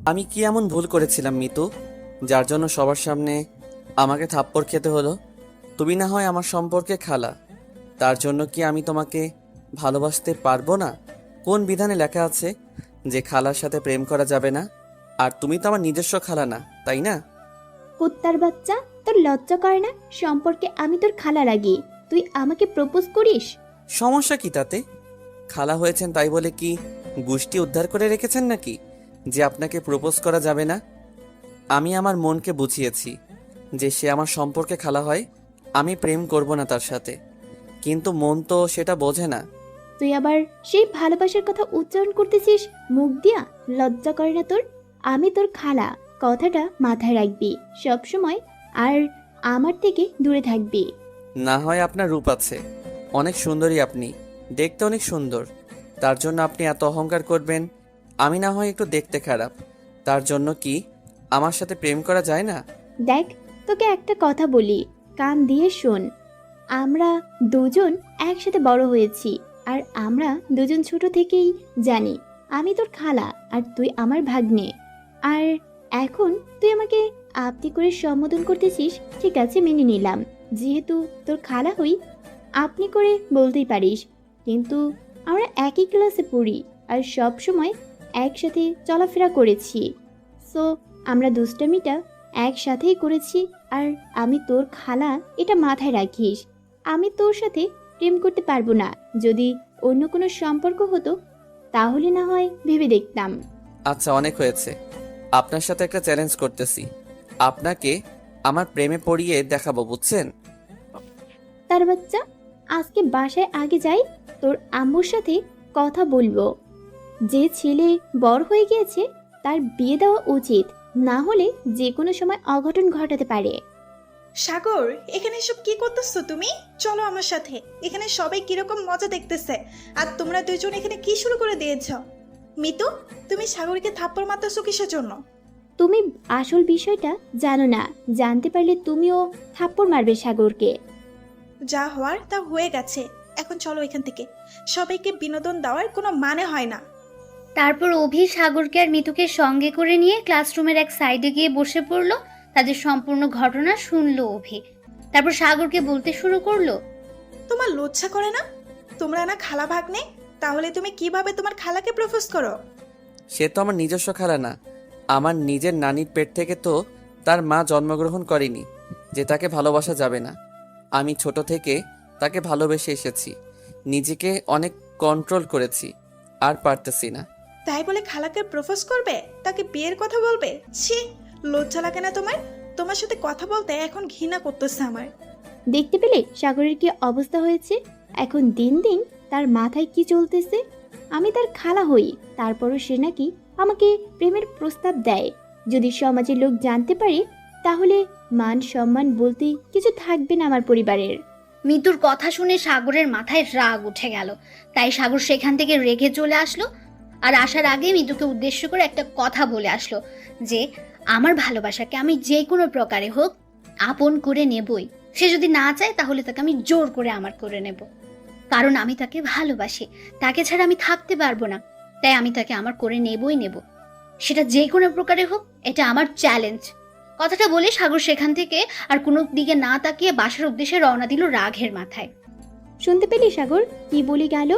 আমি কি এমন ভুল করেছিলাম মিতু, যার জন্য সবার সামনে আমাকে থাপ্পড় খেতে হলো? তুমি না হয় আমার সম্পর্কে খালা, তার জন্য কি আমি তোমাকে ভালোবাসতে পারবো না? কোন বিধানে লেখা আছে যে খালার সাথে প্রেম করা যাবে না? আর তুমি তো আমার নিজস্ব খালা না, তাই না? কুত্তার বাচ্চা, তোর লজ্জা করে না? সম্পর্কে আমি তোর খালা লাগি, তুই আমাকে প্রপোজ করিস? সমস্যা কি তাতে? খালা হয়েছেন তাই বলে কি গোষ্ঠী উদ্ধার করে রেখেছেন নাকি যে আপনাকে প্রপোজ করা যাবে না? আমি আমার মনকে বুঝিয়েছি যে সে আমার সম্পর্কে খালা হয়, আমি প্রেম করব না তার সাথে, কিন্তু মন তো সেটা বোঝে না। তুই আবার সেই ভালোবাসার কথা উচ্চারণ করতেছিস মুখ দিয়া? লজ্জা করে না তোর? আমি তোর খালা, কথাটা মাথায় রাখবি সব সময়। আর আমার থেকে দূরে থাকবি। না হয় আপনার রূপ আছে, অনেক সুন্দরী আপনি, দেখতে অনেক সুন্দর, তার জন্য আপনি এত অহংকার করবেন? আমি না হয় একটু দেখতে খারাপ, তার জন্য কি আমার সাথে প্রেম করা যায় না? দেখ, তোকে একটা কথা বলি, কান দিয়ে শোন। আমরা দুজন একসাথে বড় হয়েছি, আর আমরা দুজন ছোট থেকেই জানি আমি তোর খালা আর তুই আমার ভাগ্নে। আর এখন তুই আমাকে আপনি করে সম্বোধন করতেছিস, ঠিক আছে মেনে নিলাম। যেহেতু তোর খালা হই, আপনি করে বলতেই পারিস। কিন্তু আমরা একই ক্লাসে পড়ি আর সব সময় একসাথে চলাফেরা করেছি। সো আমরা দুষ্টামিটা একসাথেই করেছি। আর আমি তোর খালা, এটা মাথায় রাখিস। আমি তোর সাথে প্রেম করতে পারবো না। যদি অন্য কোনো সম্পর্ক হতো তাহলে না হয় ভেবে দেখতাম। আচ্ছা, অনেক হয়েছে, আপনার সাথে একটা চ্যালেঞ্জ করতেছি, আপনাকে আমার প্রেমে পড়িয়ে দেখাবো, বুঝছেন? তার বাচ্চা, আজকে বাসায় আগে যাই, তোর আম্মুর সাথে কথা বলবো। যে ছেলে বড় হয়ে গিয়েছে তার বিয়ে দেওয়া উচিত, না হলে যে কোনো সময় অঘটন ঘটাতে পারে। সাগর, এখানে এসব কি করতেছো তুমি? চলো আমার সাথে। এখানে সবাই কিরকম মজা দেখতেছে, আর তোমরা দুইজন এখানে কি শুরু করে দিয়েছ? মিতু, তুমি সাগরকে থাপ্পড় মারতেছো কিসের জন্য? তুমি আসল বিষয়টা জানো না, জানতে পারলে তুমিও থাপ্পড় মারবে সাগরকে। যা হওয়ার তা হয়ে গেছে, এখন চলো এখান থেকে। সবাইকে বিনোদন দেওয়ার কোনো মানে হয় না। তারপর অভি সাগরকে আর মিতুকে সঙ্গে করে নিয়ে ক্লাসরুমের এক সাইডে গিয়ে বসে পড়লো। তাদের সম্পূর্ণ ঘটনা শুনলো অভি। তারপর সাগরকে বলতে শুরু করলো, তোমার লজ্জা করে না? তোমরা না খালা ভাগ্নে, তাহলে তুমি কিভাবে তোমার খালাকে প্রপোজ করো? সে তো আমার নিজস্ব খালা না, আমার নিজের নানির পেট থেকে তো তার মা জন্মগ্রহণ করেনি যে তাকে ভালোবাসা যাবে না। আমি ছোট থেকে তাকে ভালোবেসে এসেছি, নিজেকে অনেক কন্ট্রোল করেছি, আর পারতেছি না। তাই বলে খালাকে প্রপোজ করবে, তাকে বিয়ের কথা বলবে? ছি, লজ্জা লাগে না তোমার? তোমার সাথে কথা বলতে এখন ঘৃণা করতেছে আমার। দেখতে পেলে সাগরের কি অবস্থা হয়েছে? এখন দিন দিন তার মাথায় কি চলতেছে? আমি তার খালা হই, তারপরও সে নাকি আমাকে প্রেমের প্রস্তাব দেয়। যদি সমাজের লোক জানতে পারে তাহলে মান সম্মান বলতে কিছু থাকবে না আমার পরিবারের। মিতুর কথা শুনে সাগরের মাথায় রাগ উঠে গেল। তাই সাগর সেখান থেকে রেগে চলে আসলো। আর আসার আগে মিতুকে উদ্দেশ্য করে একটা কথা বলে আসলো যে আমার ভালোবাসাকে আমি যে কোনো প্রকারে হোক আপন করে নেবই। সে যদি না চায় তাহলে তাকে আমি জোর করে আমার করে নেব, কারণ আমি তাকে ভালোবাসি। তাকে ছাড়া আমি থাকতে পারবো না। তাই আমি তাকে আমার করে নেবই নেব, সেটা যে কোনো প্রকারে হোক। এটা আমার চ্যালেঞ্জ। কথাটা বলে সাগর সেখান থেকে আর কোনো দিকে না তাকিয়ে বাসার উদ্দেশ্যে রওনা দিল রাগের মাথায়। শুনতে পেলি সাগর কি বলে গেল?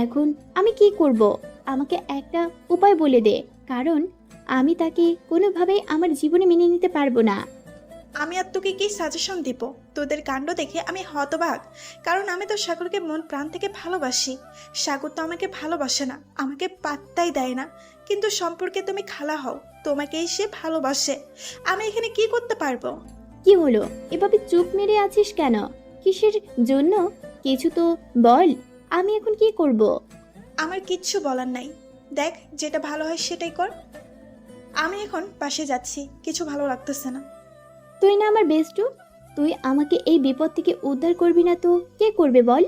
এখন আমি কি করব? আমাকে একটা উপায় বলে দে, কারণ আমি তাকে কোনোভাবেই আমার জীবনে মেনে নিতে পারবো না। আমি আর তোকে কি সাজেশন দিব? তোদের কাণ্ড দেখে আমি হতবাক, কারণ আমি তো সাগরকে মন প্রাণ থেকে ভালোবাসি। সাগর তো আমাকে ভালোবাসে না, আমাকে পাত্তাই দেয় না। কিন্তু সম্পর্কে তুমি খালা হও, তোমাকেই সে ভালোবাসে। আমি এখানে কি করতে পারবো? কি হলো, এভাবে চুপ মেরে আছিস কেন? কিসের জন্য? কিছু তো বল। আমি এখন কি করব? আমার কিচ্ছু বলার নাই। দেখ, যেটা ভালো হয় সেটাই কর। আমি এখন পাশে যাচ্ছি, কিছু ভালো লাগতেছে না। তুই না আমার বেস্টু, তুই আমাকে এই বিপদ থেকে উদ্ধার করবি না তো কে করবে বল?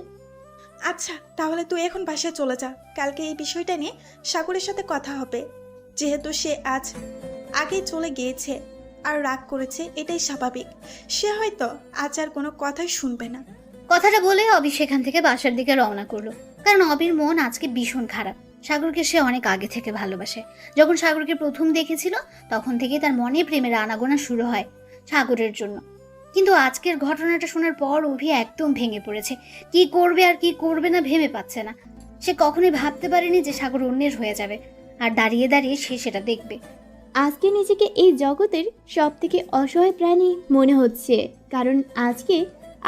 আচ্ছা, তাহলে তুই এখন বাসায় চলে যা। কালকে এই বিষয়টা নিয়ে সাগরের সাথে কথা হবে। যেহেতু সে আজ আগেই চলে গিয়েছে আর রাগ করেছে, এটাই স্বাভাবিক। সে হয়তো আজ আর কোনো কথাই শুনবে না। কথাটা বলে অবি সেখান থেকে বাসার দিকে রওনা করলো, কারণ অবির মন আজকে ভীষণ খারাপ। সাগরকে সে অনেক আগে থেকে ভালোবাসে। যখন সাগরকে প্রথম দেখেছিল তখন থেকে তার মনে প্রেমের আনাগোনা শুরু হয় সাগরের জন্য। কিন্তু আজকের ঘটনাটা শোনার পর অভি একদম ভেঙে পড়েছে। কি করবে আর কি করবে না ভেবে পাচ্ছে না। সে কখনোই ভাবতে পারেনি যে সাগর অন্যের হয়ে যাবে, আর দাঁড়িয়ে দাঁড়িয়ে সে সেটা দেখবে। আজকে নিজেকে এই জগতের সব থেকে অসহায় প্রাণী মনে হচ্ছে, কারণ আজকে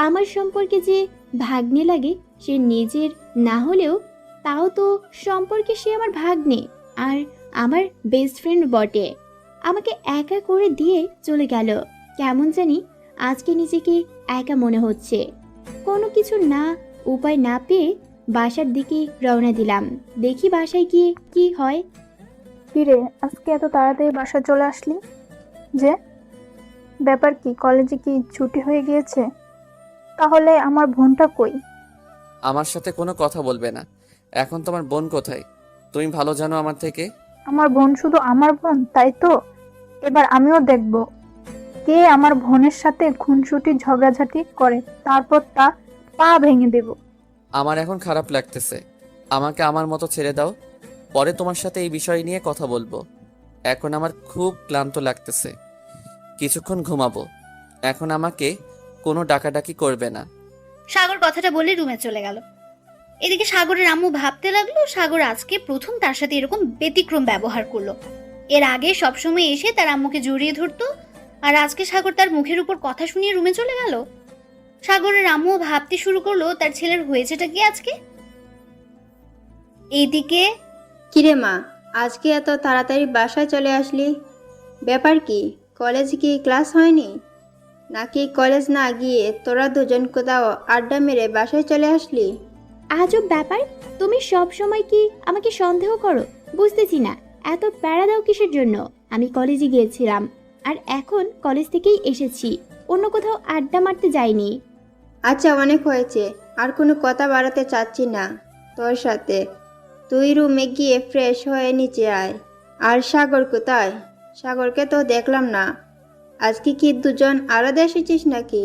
আমার সম্পর্কে যে ভাগ্নে লাগে সে নিজের না হলেও তাও তো সম্পর্কে সে আমার ভাগ্নে আর আমার বেস্ট ফ্রেন্ড বটে। আমাকে একা করে দিয়ে চলে গেল। কেমন জানি আজকে নিজেকে একা মনে হচ্ছে। কোনো কিছু না উপায় না পেয়ে বাসার দিকে রওনা দিলাম। দেখি বাসায় গিয়ে কি হয়। কিরে, আজকে এত তাড়াতাড়ি বাসায় চলে আসলি যে? ব্যাপার কি, কলেজে কি ছুটি হয়ে গিয়েছে? তাহলে আমার বোনটা কই? আমার সাথে কোনো কথা বলবে না। এখন তোমার বোন কোথায় তুমি ভালো জানো আমার থেকে। আমার বোন শুধু আমার বোন, তাই তো? এবার আমিও দেখব কে আমার বোনের সাথে খুনসুটি ঝগড়াঝাটি করে, তারপর তা পা ভেঙে দেব। আমার এখন খারাপ লাগতেছে, আমাকে আমার মতো ছেড়ে দাও, পরে তোমার সাথে এই বিষয় নিয়ে কথা বলবো। এখন আমার খুব ক্লান্ত লাগতেছে, কিছুক্ষণ ঘুমাবো। এখন আমাকে কোনো ডাকাডাকি করবে না। সাগর কথাটা বলে রুমে চলে গেল। এদিকে সাগরের আম্মু ভাবতে লাগলো সাগর আজকে প্রথম তার সাথে এরকম ব্যতিক্রম ব্যবহার করলো। এর আগে সবসময় এসে তার আম্মুকে জড়িয়ে ধরতো, আর আজকে সাগর তার মুখের উপর কথা শুনিয়ে রুমে চলে গেল। সাগরের আম্মু ভাবতে শুরু করলো তার ছেলের হয়েছেটা কি আজকে। এইদিকে কিরে মা, আজকে এত তাড়াতাড়ি বাসায় চলে আসলি? ব্যাপার কি, কলেজে কি ক্লাস হয়নি নাকি? কলেজ না গিয়ে তোরা দুজন কোথাও আড্ডা মেরে বাসায় চলে আসলি? আজব ব্যাপার, তুমি সব সময় কি আমাকে সন্দেহ করো? বুঝতেছি না এত প্যারা দাও কিসের জন্য। আমি কলেজে গিয়েছিলাম আর এখন কলেজ থেকেই এসেছি, অন্য কোথাও আড্ডা মারতে যাইনি। আচ্ছা, অনেক হয়েছে, আর কোনো কথা বাড়াতে চাচ্ছি না তোর সাথে। তুই রুমে গিয়ে ফ্রেশ হয়ে নিচে আয়। আর সাগর কোথায়? সাগরকে তো দেখলাম না। আজকে কি দুজন আলাদা এসেছিস নাকি?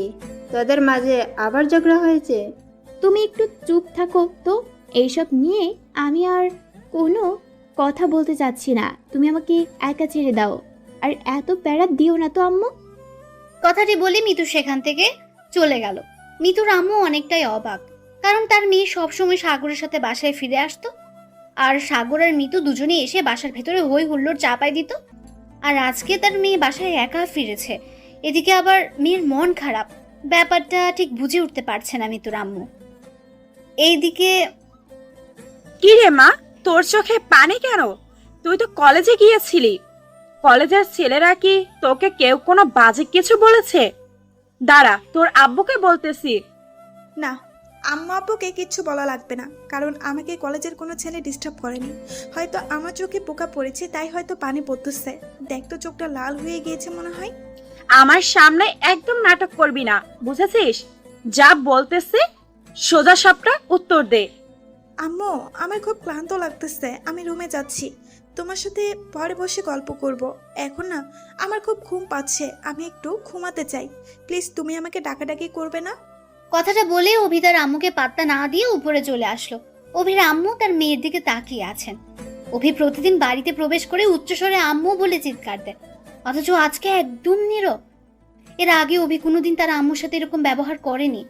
তোদের মাঝে আবার ঝগড়া হয়েছে? তুমি একটু চুপ থাকো তো, এইসব নিয়ে আমি আর কোনো কথা বলতে চাচ্ছি না। তুমি আমাকে একা ছেড়ে দাও, আর এত প্যারা দিও না তো আম্মু। কথাটি বলে মিতু সেখান থেকে চলে গেল। মিতুর আম্মু অনেকটাই অবাক, কারণ তার মেয়ে সবসময় সাগরের সাথে বাসায় ফিরে আসতো, আর সাগর আর মিতু দুজনে এসে বাসার ভেতরে হই হুল্লোড় চাপাই দিত। আর আজকে তার মেয়ে বাসায় একা ফিরেছে, এদিকে আবার মেয়ের মন খারাপ। ব্যাপারটা ঠিক বুঝে উঠতে পারছে না মিতুর আম্মু। এইদিকে কি রে মা, তোর চোখে পানি কেন? তুই তো কলেজে গিয়েছিলি। কলেজের ছেলেরা কি তোকে কেউ কোনো বাজে কিছু বলেছে? দাঁড়া, তোর আব্বুকে বলতেছি। না, আম্মু আব্বুকে কিচ্ছু বলা লাগবে না, কারণ আমাকে কলেজের কোনো ছেলে ডিস্টার্ব করেনি। হয়তো আমার চোখে পোকা পড়েছে, তাই হয়তো পানি পড়তেছে। দেখ তো, চোখটা লাল হয়ে গিয়েছে মনে হয়। আমার সামনে একদম নাটক করবি না, বুঝেছিস? যা বলতেছে সোজা সাপটা উত্তর দে। আম্মু, আমার খুব ক্লান্ত লাগতেছে, আমি রুমে যাচ্ছি। তোমার সাথে পরে বসে গল্প করব। এখন না, আমার খুব ঘুম পাচ্ছে, আমি একটু ঘুমাতে চাই। প্লিজ তুমি আমাকে ডাকাডাকি করবে না। কথাটা বলে অভি তার আম্মুকে পাত্তা না দিয়ে উপরে চলে আসলো। অভির আম্মু তার মেয়ের দিকে তাকিয়ে আছেন। অভি প্রতিদিন বাড়িতে প্রবেশ করে উচ্চস্বরে আম্মু বলে চিৎকার দেয়, অথচ আজকে একদম নীরব। এর আগে অভি কোনোদিন তার আম্মুর সাথে এরকম ব্যবহার করেনি।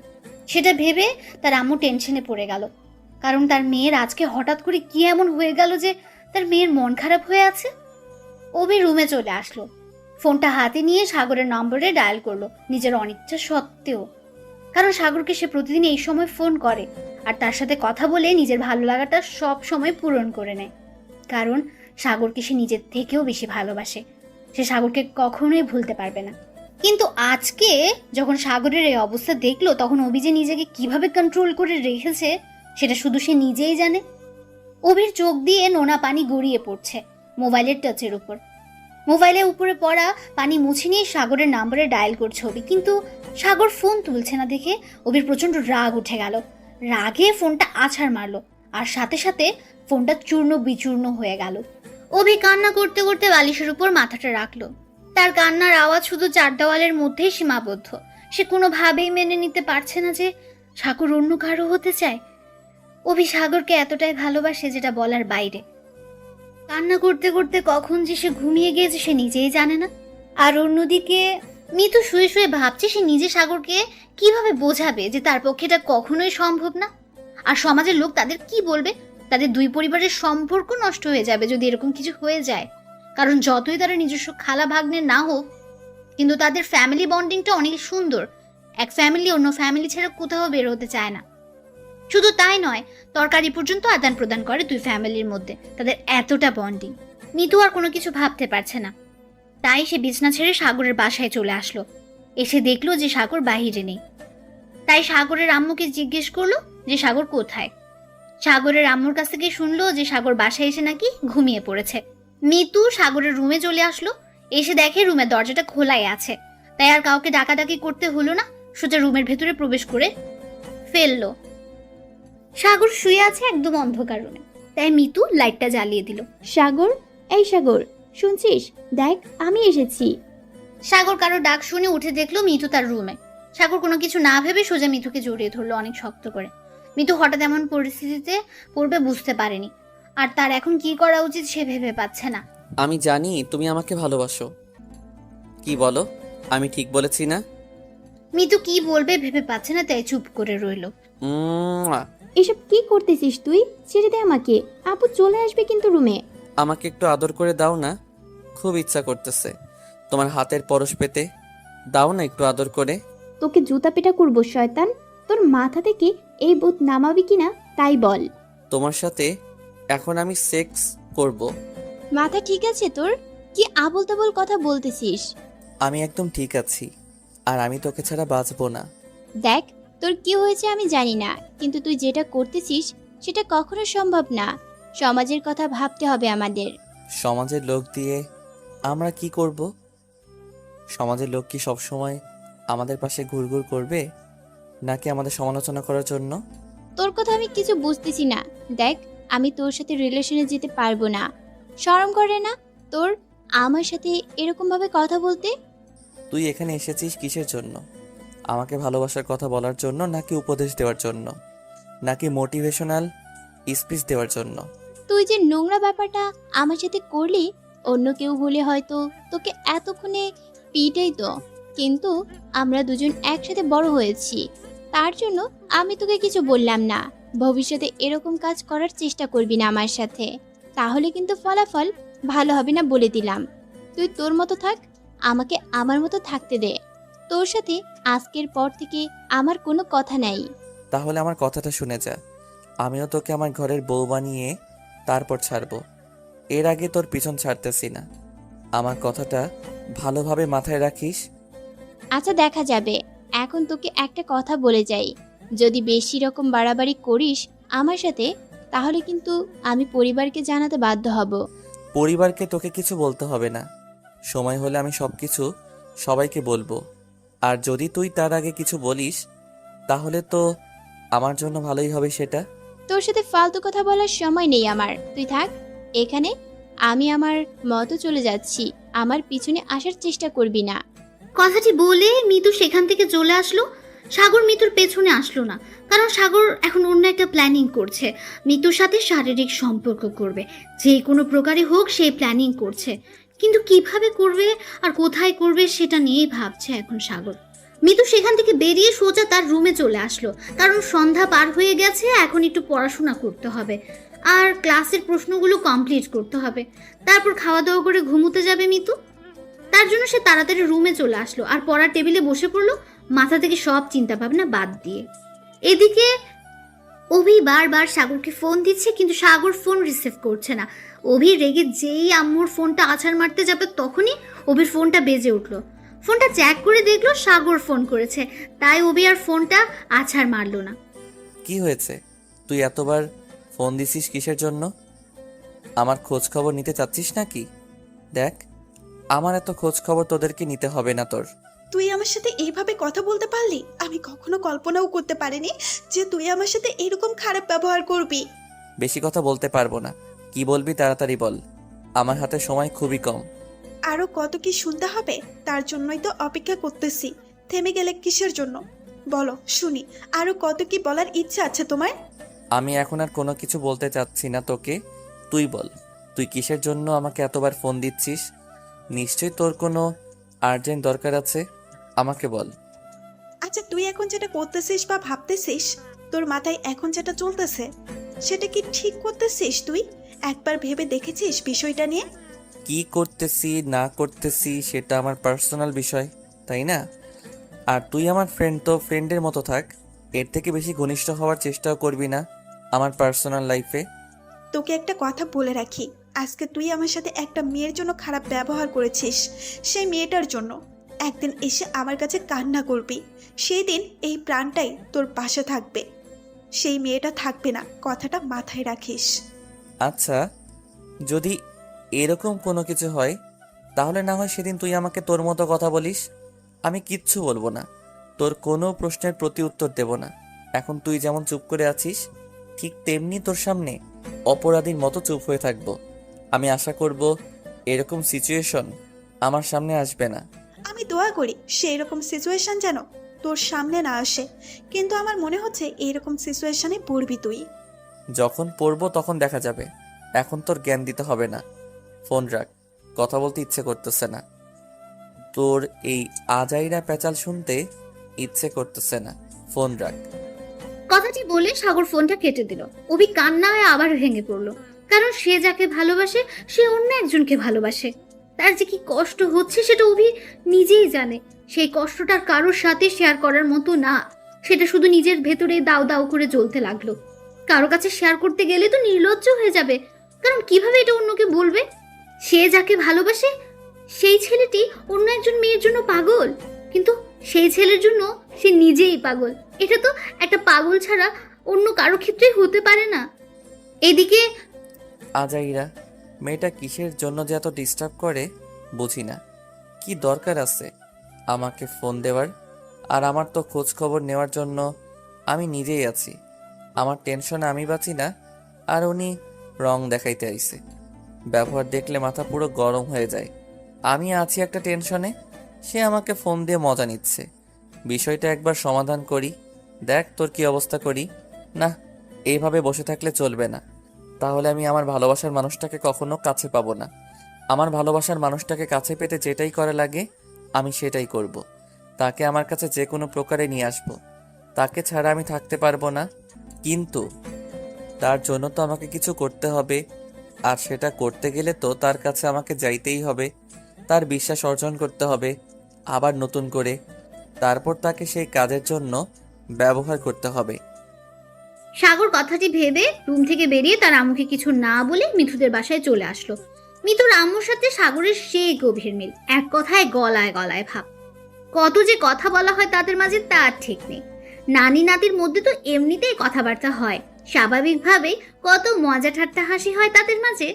সেটা ভেবে তার আম্মু টেনশনে পড়ে গেল, কারণ তার মেয়ের আজকে হঠাৎ করে কি এমন হয়ে গেল যে তার মেয়ের মন খারাপ হয়ে আছে। অভি রুমে চলে আসলো, ফোনটা হাতে নিয়ে সাগরের নম্বরে ডায়াল করলো নিজের অনিচ্ছা সত্ত্বেও, কারণ সাগরকে সে প্রতিদিন এই সময় ফোন করে আর তার সাথে কথা বলে নিজের ভালো লাগাটা সব সময় পূরণ করে নেয়। কারণ সাগরকে সে নিজের থেকেও বেশি ভালোবাসে, সে সাগরকে কখনোই ভুলতে পারবে না। কিন্তু আজকে যখন সাগরের এই অবস্থা দেখলো, তখন অভি যে নিজেকে কিভাবে কন্ট্রোল করে রেখেছে সেটা শুধু সে নিজেই জানে। অভির চোখ দিয়ে নোনা পানি গড়িয়ে পড়ছে মোবাইলের টাচের উপর। মোবাইলের উপরে পড়া পানি মুছে নিয়ে সাগরের নাম্বারে ডায়াল করছে অভি, কিন্তু সাগর ফোন তুলছে না দেখে অভির প্রচন্ড রাগ উঠে গেল। রাগে ফোনটা আছাড় মারলো, আর সাথে সাথে ফোনটা চূর্ণ বিচূর্ণ হয়ে গেল। অভি কান্না করতে করতে বালিশের উপর মাথাটা রাখলো। তার কান্নার আওয়াজ শুধু চার দেওয়ালের মধ্যেই সীমাবদ্ধ। সে কোনোভাবেই মেনে নিতে পারছে না যে সাগর অন্য কারো হতে চায়। অভি সাগরকে এতটাই ভালোবাসে যেটা বলার বাইরে। কান্না করতে করতে কখন যে সে ঘুমিয়ে গিয়েছে সে নিজেই জানে না। আর অন্যদিকে মিতু শুয়ে শুয়ে ভাবছে সে নিজে সাগরকে কিভাবে বোঝাবে যে তার পক্ষে এটা কখনোই সম্ভব না। আর সমাজের লোক তাদের কি বলবে, তাদের দুই পরিবারের সম্পর্ক নষ্ট হয়ে যাবে যদি এরকম কিছু হয়ে যায়। কারণ যতই তারা নিজস্ব খালা ভাগ্নের না হোক, কিন্তু তাদের ফ্যামিলি বন্ডিংটা অনেক সুন্দর। এক ফ্যামিলি অন্য ফ্যামিলি ছাড়া কোথাও বের হতে চায় না। শুধু তাই নয়, তরকারি পর্যন্ত আদান প্রদান করে দুই ফ্যামিলির মধ্যে, তাদের এতটা বন্ডিং। মিতু আর কোনো কিছু ভাবতে পারছে না, তাই সে বিছনা ছেড়ে সাগরের বাসায় চলে আসলো। এসে দেখলো যে সাগর বাহিরে নেই। তাই সাগরের আম্মুকে জিজ্ঞেস করলো যে সাগর কোথায়। সাগরের আম্মুর কাছ থেকে শুনলো যে সাগর বাসায় এসে নাকি ঘুমিয়ে পড়েছে। মিতু সাগরের রুমে চলে আসলো। এসে দেখে রুমের দরজাটা খোলাই আছে। তাই আর কাউকে ডাকাডাকি করতে হলো না, সোজা রুমের ভেতরে প্রবেশ করে ফেললো। সাগর শুয়ে আছে একদম অন্ধকার রুমে, তাই মিতু লাইটটা জ্বালিয়ে দিল। সাগর, এই সাগর, শুনছিস? দেখ, আমি এসেছি। সাগর কারো ডাক শুনে উঠে দেখলো মিতু তার রুমে। সাগর কোনো কিছু না ভেবে সোজা মিতুকে জড়িয়ে ধরলো অনেক শক্ত করে। মিতু হঠাৎ এমন পরিস্থিতিতে পড়বে বুঝতে পারেনি, আর তার এখন কি করা উচিত সে ভেবে পাচ্ছে না। আমি জানি তুমি আমাকে ভালোবাসো। কি বলো, আমি ঠিক বলেছি না? মিতু কি বলবে ভেবে পাচ্ছে না, তাই চুপ করে রইলো। উম্মুয়া। এসব কি করতেছিস তুই? ছেড়ে দে আমাকে। আপু চলে আসবে কিন্তু রুমে। আমাকে একটু আদর করে দাও না, খুব ইচ্ছা করতেছে তোমার হাতের পরশ পেতে। দাও না একটু আদর করে। তোকে জুতা পেটা করবো শয়তান। তোর মাথা থেকে এই ভূত নামাবি কিনা তাই বল। তোমার সাথে এখন আমি সেক্স করব। মাথা ঠিক আছে তোর? কি আবোল তাবোল কথা বলতেছিস? আমি একদম ঠিক আছি, আর আমি তোকে ছাড়া বাঁচবো না। দেখ, তোর কি হয়েছে আমি জানি না, কিন্তু তুই যেটা করতেছিস সেটা কখনো সম্ভব না। সমাজের কথা ভাবতে হবে আমাদের। সমাজের লোক দিয়ে আমরা কি করব? সমাজের লোক কি সব সময় আমাদের পাশে ঘুরঘুর করবে, নাকি আমাদের সমালোচনা করার জন্য? তোর কথা আমি কিছু বুঝতেছি না। দেখ, আমি তোর সাথে রিলেশনে যেতে পারবো না। শরম করে না তোর আমার সাথে এরকম ভাবে কথা বলতে? তুই এখানে এসেছিস কিসের জন্য? আমাকে ভালোবাসার কথা বলার জন্য, নাকি উপদেশ দেওয়ার জন্য, নাকি মোটিভেশনাল স্পিচ দেওয়ার জন্য? তুই যে নোংরা ব্যাপারটা আমার সাথে করলি, অন্য কেউ হলে হয়তো তোকে এতক্ষণে পিটাই তো, কিন্তু আমরা দুজন একসাথে বড় হয়েছি, তার জন্য আমি তোকে কিছু বললাম না। ভবিষ্যতে এরকম কাজ করার চেষ্টা করবি না আমার সাথে, তাহলে কিন্তু ফলাফল ভালো হবে না বলে দিলাম। তুই তোর মতো থাক, আমাকে আমার মতো থাকতে দে। তোর সাথে আজকের পর থেকে আমার কোনো কথা নাই। তাহলে আমার কথাটা শুনে যা। আমিও তোকে আমার ঘরের বউ বানিয়ে তারপর ছাড়বো। এর আগে তোর পিছন ছাড়তেছি না। আমার কথাটা ভালোভাবে মাথায় রাখিস। আচ্ছা, দেখা যাবে। এখন তোকে একটা কথা বলে যাই, যদি বেশি রকম বাড়াবাড়ি করিস আমার সাথে, তাহলে কিন্তু আমি পরিবারকে জানাতে বাধ্য হব। পরিবারকে তোকে কিছু বলতে হবে না, সময় হলে আমি সবকিছু সবাইকে বলবো। আর যদি তুই তার আগে কিছু বলিস, তাহলে তো আমার জন্য ভালোই হবে সেটা। তোর সাথে ফালতু কথা বলার সময় নেই আমার, তুই থাক এখানে। আমি আমার মতো চলে যাচ্ছি, আমার পিছনে আসার চেষ্টা করবি না। কথাটি বলে মিতু সেখান থেকে চলে আসলো। সাগর মিতুর পেছনে আসলো না, কারণ সাগর এখন অন্য একটা প্ল্যানিং করছে। মিতুর সাথে শারীরিক সম্পর্ক করবে, যে কোনো প্রকারে হোক সেই প্ল্যানিং করছে, কিন্তু কিভাবে করবে আর কোথায় করবে সেটা নিয়েই ভাবছে এখন সাগর। মিতু সেখান থেকে বেরিয়ে সোজা তার রুমে চলে আসলো, কারণ সন্ধ্যা পার হয়ে গেছে, এখন একটু পড়াশোনা করতে হবে আর ক্লাসের প্রশ্নগুলো কমপ্লিট করতে হবে। তারপর খাওয়া দাওয়া করে ঘুমোতে যাবে মিতু। তার জন্য সে তাড়াতাড়ি রুমে চলে আসলো আর পড়ার টেবিলে বসে পড়লো, মাথা থেকে সব চিন্তা ভাবনা বাদ দিয়ে। এদিকে অভি বারবার সাগরকে ফোন দিচ্ছে, কিন্তু সাগর ফোন রিসিভ করছে না। অভি রেগে যেই আম্মুর ফোনটা আছাড় মারতে যাবে, তখনই অভির ফোনটা বেজে উঠলো। ফোনটা চেক করে দেখলো সাগর ফোন করেছে, তাই অভি আর ফোনটা আছাড় মারলো না। কি হয়েছে? তুই এতবার ফোন দিছিস কিসের জন্য? আমার খোঁজ খবর নিতে চাচ্ছিস নাকি? দেখ, আমার এত খোঁজ খবর তোদেরকে নিতে হবে না তোর। তুই আমার সাথে এইভাবে কথা বলতে পারলি? আমি কখনো কল্পনাও করতে পারিনি যে তুই আমার সাথে এরকম খারাপ ব্যবহার করবি। বেশি কথা বলতে পারবো না, কি বলবি তাড়াতাড়ি বল। আমার হাতে সময় খুবই কম। আরো কত কি শুনতে হবে, তার জন্যই তো অপেক্ষা করতেছি। থেমে গেলে কিসের জন্য বলো শুনি, আরো কত কি বলার ইচ্ছা আছে তোমার? আমি এখন আর কোনো কিছু বলতে চাচ্ছি না তোকে, তুই বল। তুই কিসের জন্য আমাকে এতবার ফোন দিচ্ছিস? নিশ্চয়ই তোর কোনো আর্জেন্ট দরকার আছে, আমাকে বল। আচ্ছা, তুই এখন যেটা করতেছিস বা ভাবতেছিস, তোর মাথায় এখন যেটা চলতেছে, সেটা কি ঠিক করতেছিস তুই? একবার ভেবে দেখেছিস বিষয়টা নিয়ে? কি করতেছি না করতেছি সেটা আমার পার্সোনাল বিষয়, তাই না? আর তুই আমার ফ্রেন্ড, তো ফ্রেন্ডের মতো থাক, এর থেকে বেশি ঘনিষ্ঠ হওয়ার চেষ্টাও করবি না আমার পার্সোনাল লাইফে। তোকে একটা কথা বলে রাখি, আজকে তুই আমার সাথে একটা মেয়ের জন্য খারাপ ব্যবহার করেছিস। সেই মেয়েটার জন্য একদিন এসে আমার কাছে কান্না করবি। সেই দিন এই প্রাণটাই তোর পাশে থাকবে, সেই মেয়েটা থাকবে না, কথাটা মাথায় রাখিস। আচ্ছা, যদি এরকম কোনো কিছু হয় তাহলে না হয় সেদিন তুই আমাকে তোর মতো কথা বলিস, আমি কিচ্ছু বলবো না, তোর কোনো প্রশ্নের প্রতি উত্তর দেব না। এখন তুই যেমন চুপ করে আছিস, ঠিক তেমনি তোর সামনে অপরাধীর মতো চুপ হয়ে থাকবো। আমি আশা করব এরকম সিচুয়েশন আমার সামনে আসবে না। আমি দোয়া করি সেই রকম সিচুয়েশন যেন তোর সামনে না আসে, কিন্তু আমার মনে হচ্ছে এইরকম সিচুয়েশনে পড়বি তুই। যখন পড়বো তখন দেখা যাবে, এখন তোর জ্ঞান দিতে হবে না। ফোন রাখ, কথা বলতে ইচ্ছে করতেছে না। তোর এই আজাইরা প্যাচাল শুনতে ইচ্ছে করতেছে না, ফোন রাখ। কথাটি বলে সাগর ফোনটা কেটে দিল। অভি কান্নায় আবার ভেঙে পড়লো, কারণ সে যাকে ভালোবাসে সে অন্য একজনকে ভালোবাসে। তার যে কি কষ্ট হচ্ছে সেটা অভি নিজেই জানে। সেই কষ্টটার কারোর সাথে শেয়ার করার মতো না, সেটা শুধু নিজের ভেতরে দাউ দাউ করে জ্বলতে লাগলো। কারো কাছে শেয়ার করতে গেলে তো নির্লজ্জ হয়ে যাবে, কারণ কিভাবে এটা অন্যকে বলবে? সে যাকে ভালোবাসে সেই ছেলেটি অন্য একজন মেয়ের জন্য পাগল, কিন্তু সেই ছেলের জন্য সে নিজেই পাগল। এটা তো একটা পাগল ছাড়া অন্য কারো ক্ষেত্রেই হতে পারে না। এদিকে আজাইরা মেয়েটা কিসের জন্য যে এত ডিস্টার্ব করে বুঝি না। কি দরকার আছে আমাকে ফোন দেওয়ার? আর আমার তো খোঁজ খবর নেওয়ার জন্য আমি নিজেই আছি। আমার টেনশনে আমি বাঁচি না, আর উনি রং দেখাইতে আইছে। ব্যবহার দেখলে মাথা পুরো গরম হয়ে যায়। আমি আছি একটা টেনশনে, সে আমাকে ফোন দিয়ে মজা নিচ্ছে। বিষয়টা একবার সমাধান করি, দেখ তোর কি অবস্থা করি। না, এইভাবে বসে থাকলে চলবে না, তাহলে আমি আমার ভালোবাসার মানুষটাকে কখনো কাছে পাবো না। আমার ভালোবাসার মানুষটাকে কাছে পেতে যেটাই করা লাগে আমি সেটাই করব। তাকে আমার কাছে যে কোনো প্রকারে নিয়ে আসব, তাকে ছাড়া আমি থাকতে পারবো না। কিন্তু তার জন্য তো আমাকে কিছু করতে হবে, আর সেটা করতে গেলে তো তার কাছে আমাকে যাইতেই হবে, তার বিশ্বাস অর্জন করতে হবে আবার নতুন করে, তারপর তাকে সেই কাজের জন্য ব্যবহার করতে হবে। সাগর কথাটি ভেবে রুম থেকে বেরিয়ে তার আম্মুকে কিছু না বলে মিঠুদের বাসায় চলে আসলো। মিঠুর আম্মুর সাথে সাগরের সেই গভীর মিল, এক কথায় গলায় গলায় ভাব। কত যে কথা বলা হয় তাদের মাঝে তার ঠিক নেই। নানি নাতির মধ্যে তো এমনিতেই কথাবার্তা হয়, স্বাভাবিকভাবেই কত মজা ঠাট্টা হাসি হয় তাদের মাঝে,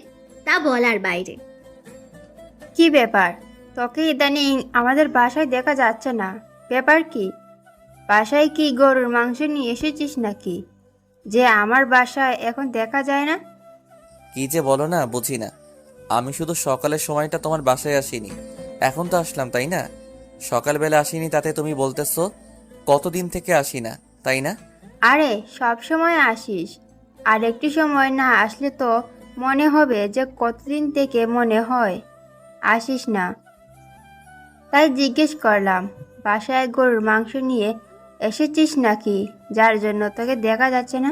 তা বলার বাইরে। কি ব্যাপার, তোকে ইদানিং আমাদের বাসায় দেখা যাচ্ছে না, ব্যাপার কি? বাসায় কি গরুর মাংস নিয়ে এসেছিস নাকি, যে আমার বাসায় এখন দেখা যায় না? কি যে বলো না বুঝি না। আমি শুধু সকালের সময়টা তোমার বাসায় আসিনি, এখন তো আসলাম, তাই না? সকালবেলা আসিনি তাতে তুমি বলতেছো কতদিন থেকে আসি না, তাই না? আরে সব সময় আসিস, আর একটু সময় না আসলে তো মনে হবে যে কতদিন থেকে মনে হয় আসিস না। তাই জিজ্ঞেস করলাম, বাসায় গরুর মাংস নিয়ে এসেছিস নাকি, যার জন্য তোকে দেখা যাচ্ছে না?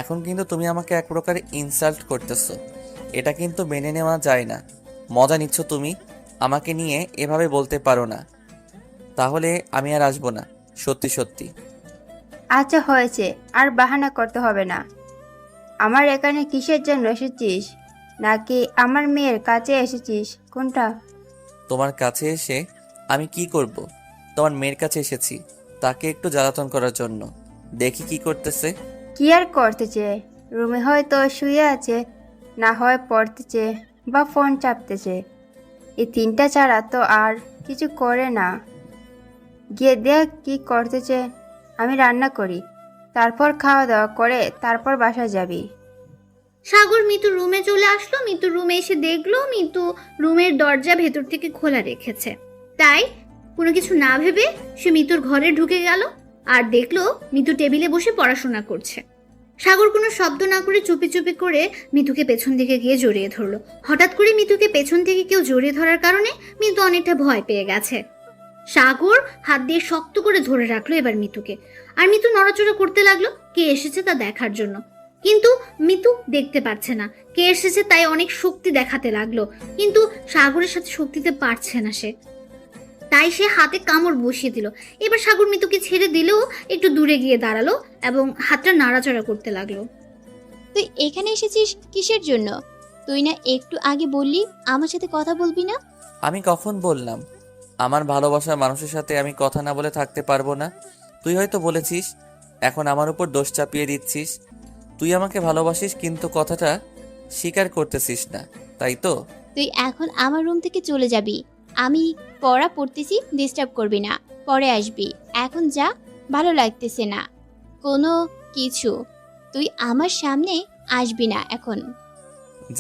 এখন কিন্তু তুমি আমাকে এক প্রকার ইনসাল্ট করতেছো, এটা কিন্তু মেনে নেওয়া যায় না। মজা নিচ্ছ তুমি, আমাকে নিয়ে এভাবে বলতে পারো না। তাহলে আমি আর আসবো না, সত্যি সত্যি। আচ্ছা হয়েছে, আর বাহানা করতে হবে না। আমার এখানে কিসের জন্য এসেছিস, নাকি আমার মেয়ের কাছে এসেছিস, কোনটা? তোমার কাছে এসে আমি কি করব? তোমার মেয়ের কাছে এসেছি, তাকে একটু জ্বালাতন করার জন্য। দেখি কি করতেছে। কি আর করতেছে, রুমে হয়তো শুয়ে আছে, না হয় পড়তেছে বা ফোন চাপতেছে। এই তিনটা ছাড়া তো আর কিছু করে না। গিয়ে দেখ কি করতেছে। আমি রান্না করি, তারপর খাওয়া দাওয়া করে তারপর বাসায় যাবি। সাগর মিতুর রুমে চলে আসলো। মিতুর রুমে এসে দেখলো মিতু রুমের দরজা ভেতর থেকে খোলা রেখেছে। তাই কোনো কিছু না ভেবে সে মিতুর ঘরে ঢুকে গেল আর দেখলো মিতু টেবিলে বসে পড়াশোনা করছে। সাগর কোনো শব্দ না করে চুপি চুপি করে মিতুকে পেছন দিকে গিয়ে জড়িয়ে ধরলো। হঠাৎ করে মিতুকে পেছন থেকে কেউ জড়িয়ে ধরার কারণে মিতু অনেকটা ভয় পেয়ে গেছে। সাগর হাত দিয়ে শক্ত করে ধরে রাখলো এবার মিতুকে, আর মিতু নড়াচড়া করতে লাগলো কে এসেছে তা দেখার জন্য। কিন্তু মিতু দেখতে পাচ্ছে না কে এসেছে, তাই অনেক শক্তি দেখাতে লাগলো, কিন্তু সাগরের সাথে শক্তি দিতে পারছে না সে, তাই সে হাতে কামড় বসিয়ে দিল। এবার সাগর মিতুকে ছেড়ে দিলেও একটু দূরে গিয়ে দাঁড়ালো এবং হাতটা নাড়াচাড়া করতে লাগলো। তুই এখানে এসেছিস কিসের জন্য? তুই না একটু আগে বললি আমার সাথে কথা বলবি না? আমি কখন বললাম আমার ভালোবাসার মানুষের সাথে আমি কথা না বলে থাকতে পারবো না? তুই হয়তো বলেছিস, এখন আমার উপর দোষ চাপিয়ে দিচ্ছিস। তুই আমাকে ভালোবাসিস কিন্তু কথাটা স্বীকার করতেছিস না, তাই তো? তুই এখন আমার রুম থেকে চলে যাবি। আমি পড়া পড়তেছি, ডিস্টার্ব করবি না, পরে আসবি। এখন যা, ভালো লাগতেছে না কোনো কিছু। তুই আমার সামনে আসবি না এখন।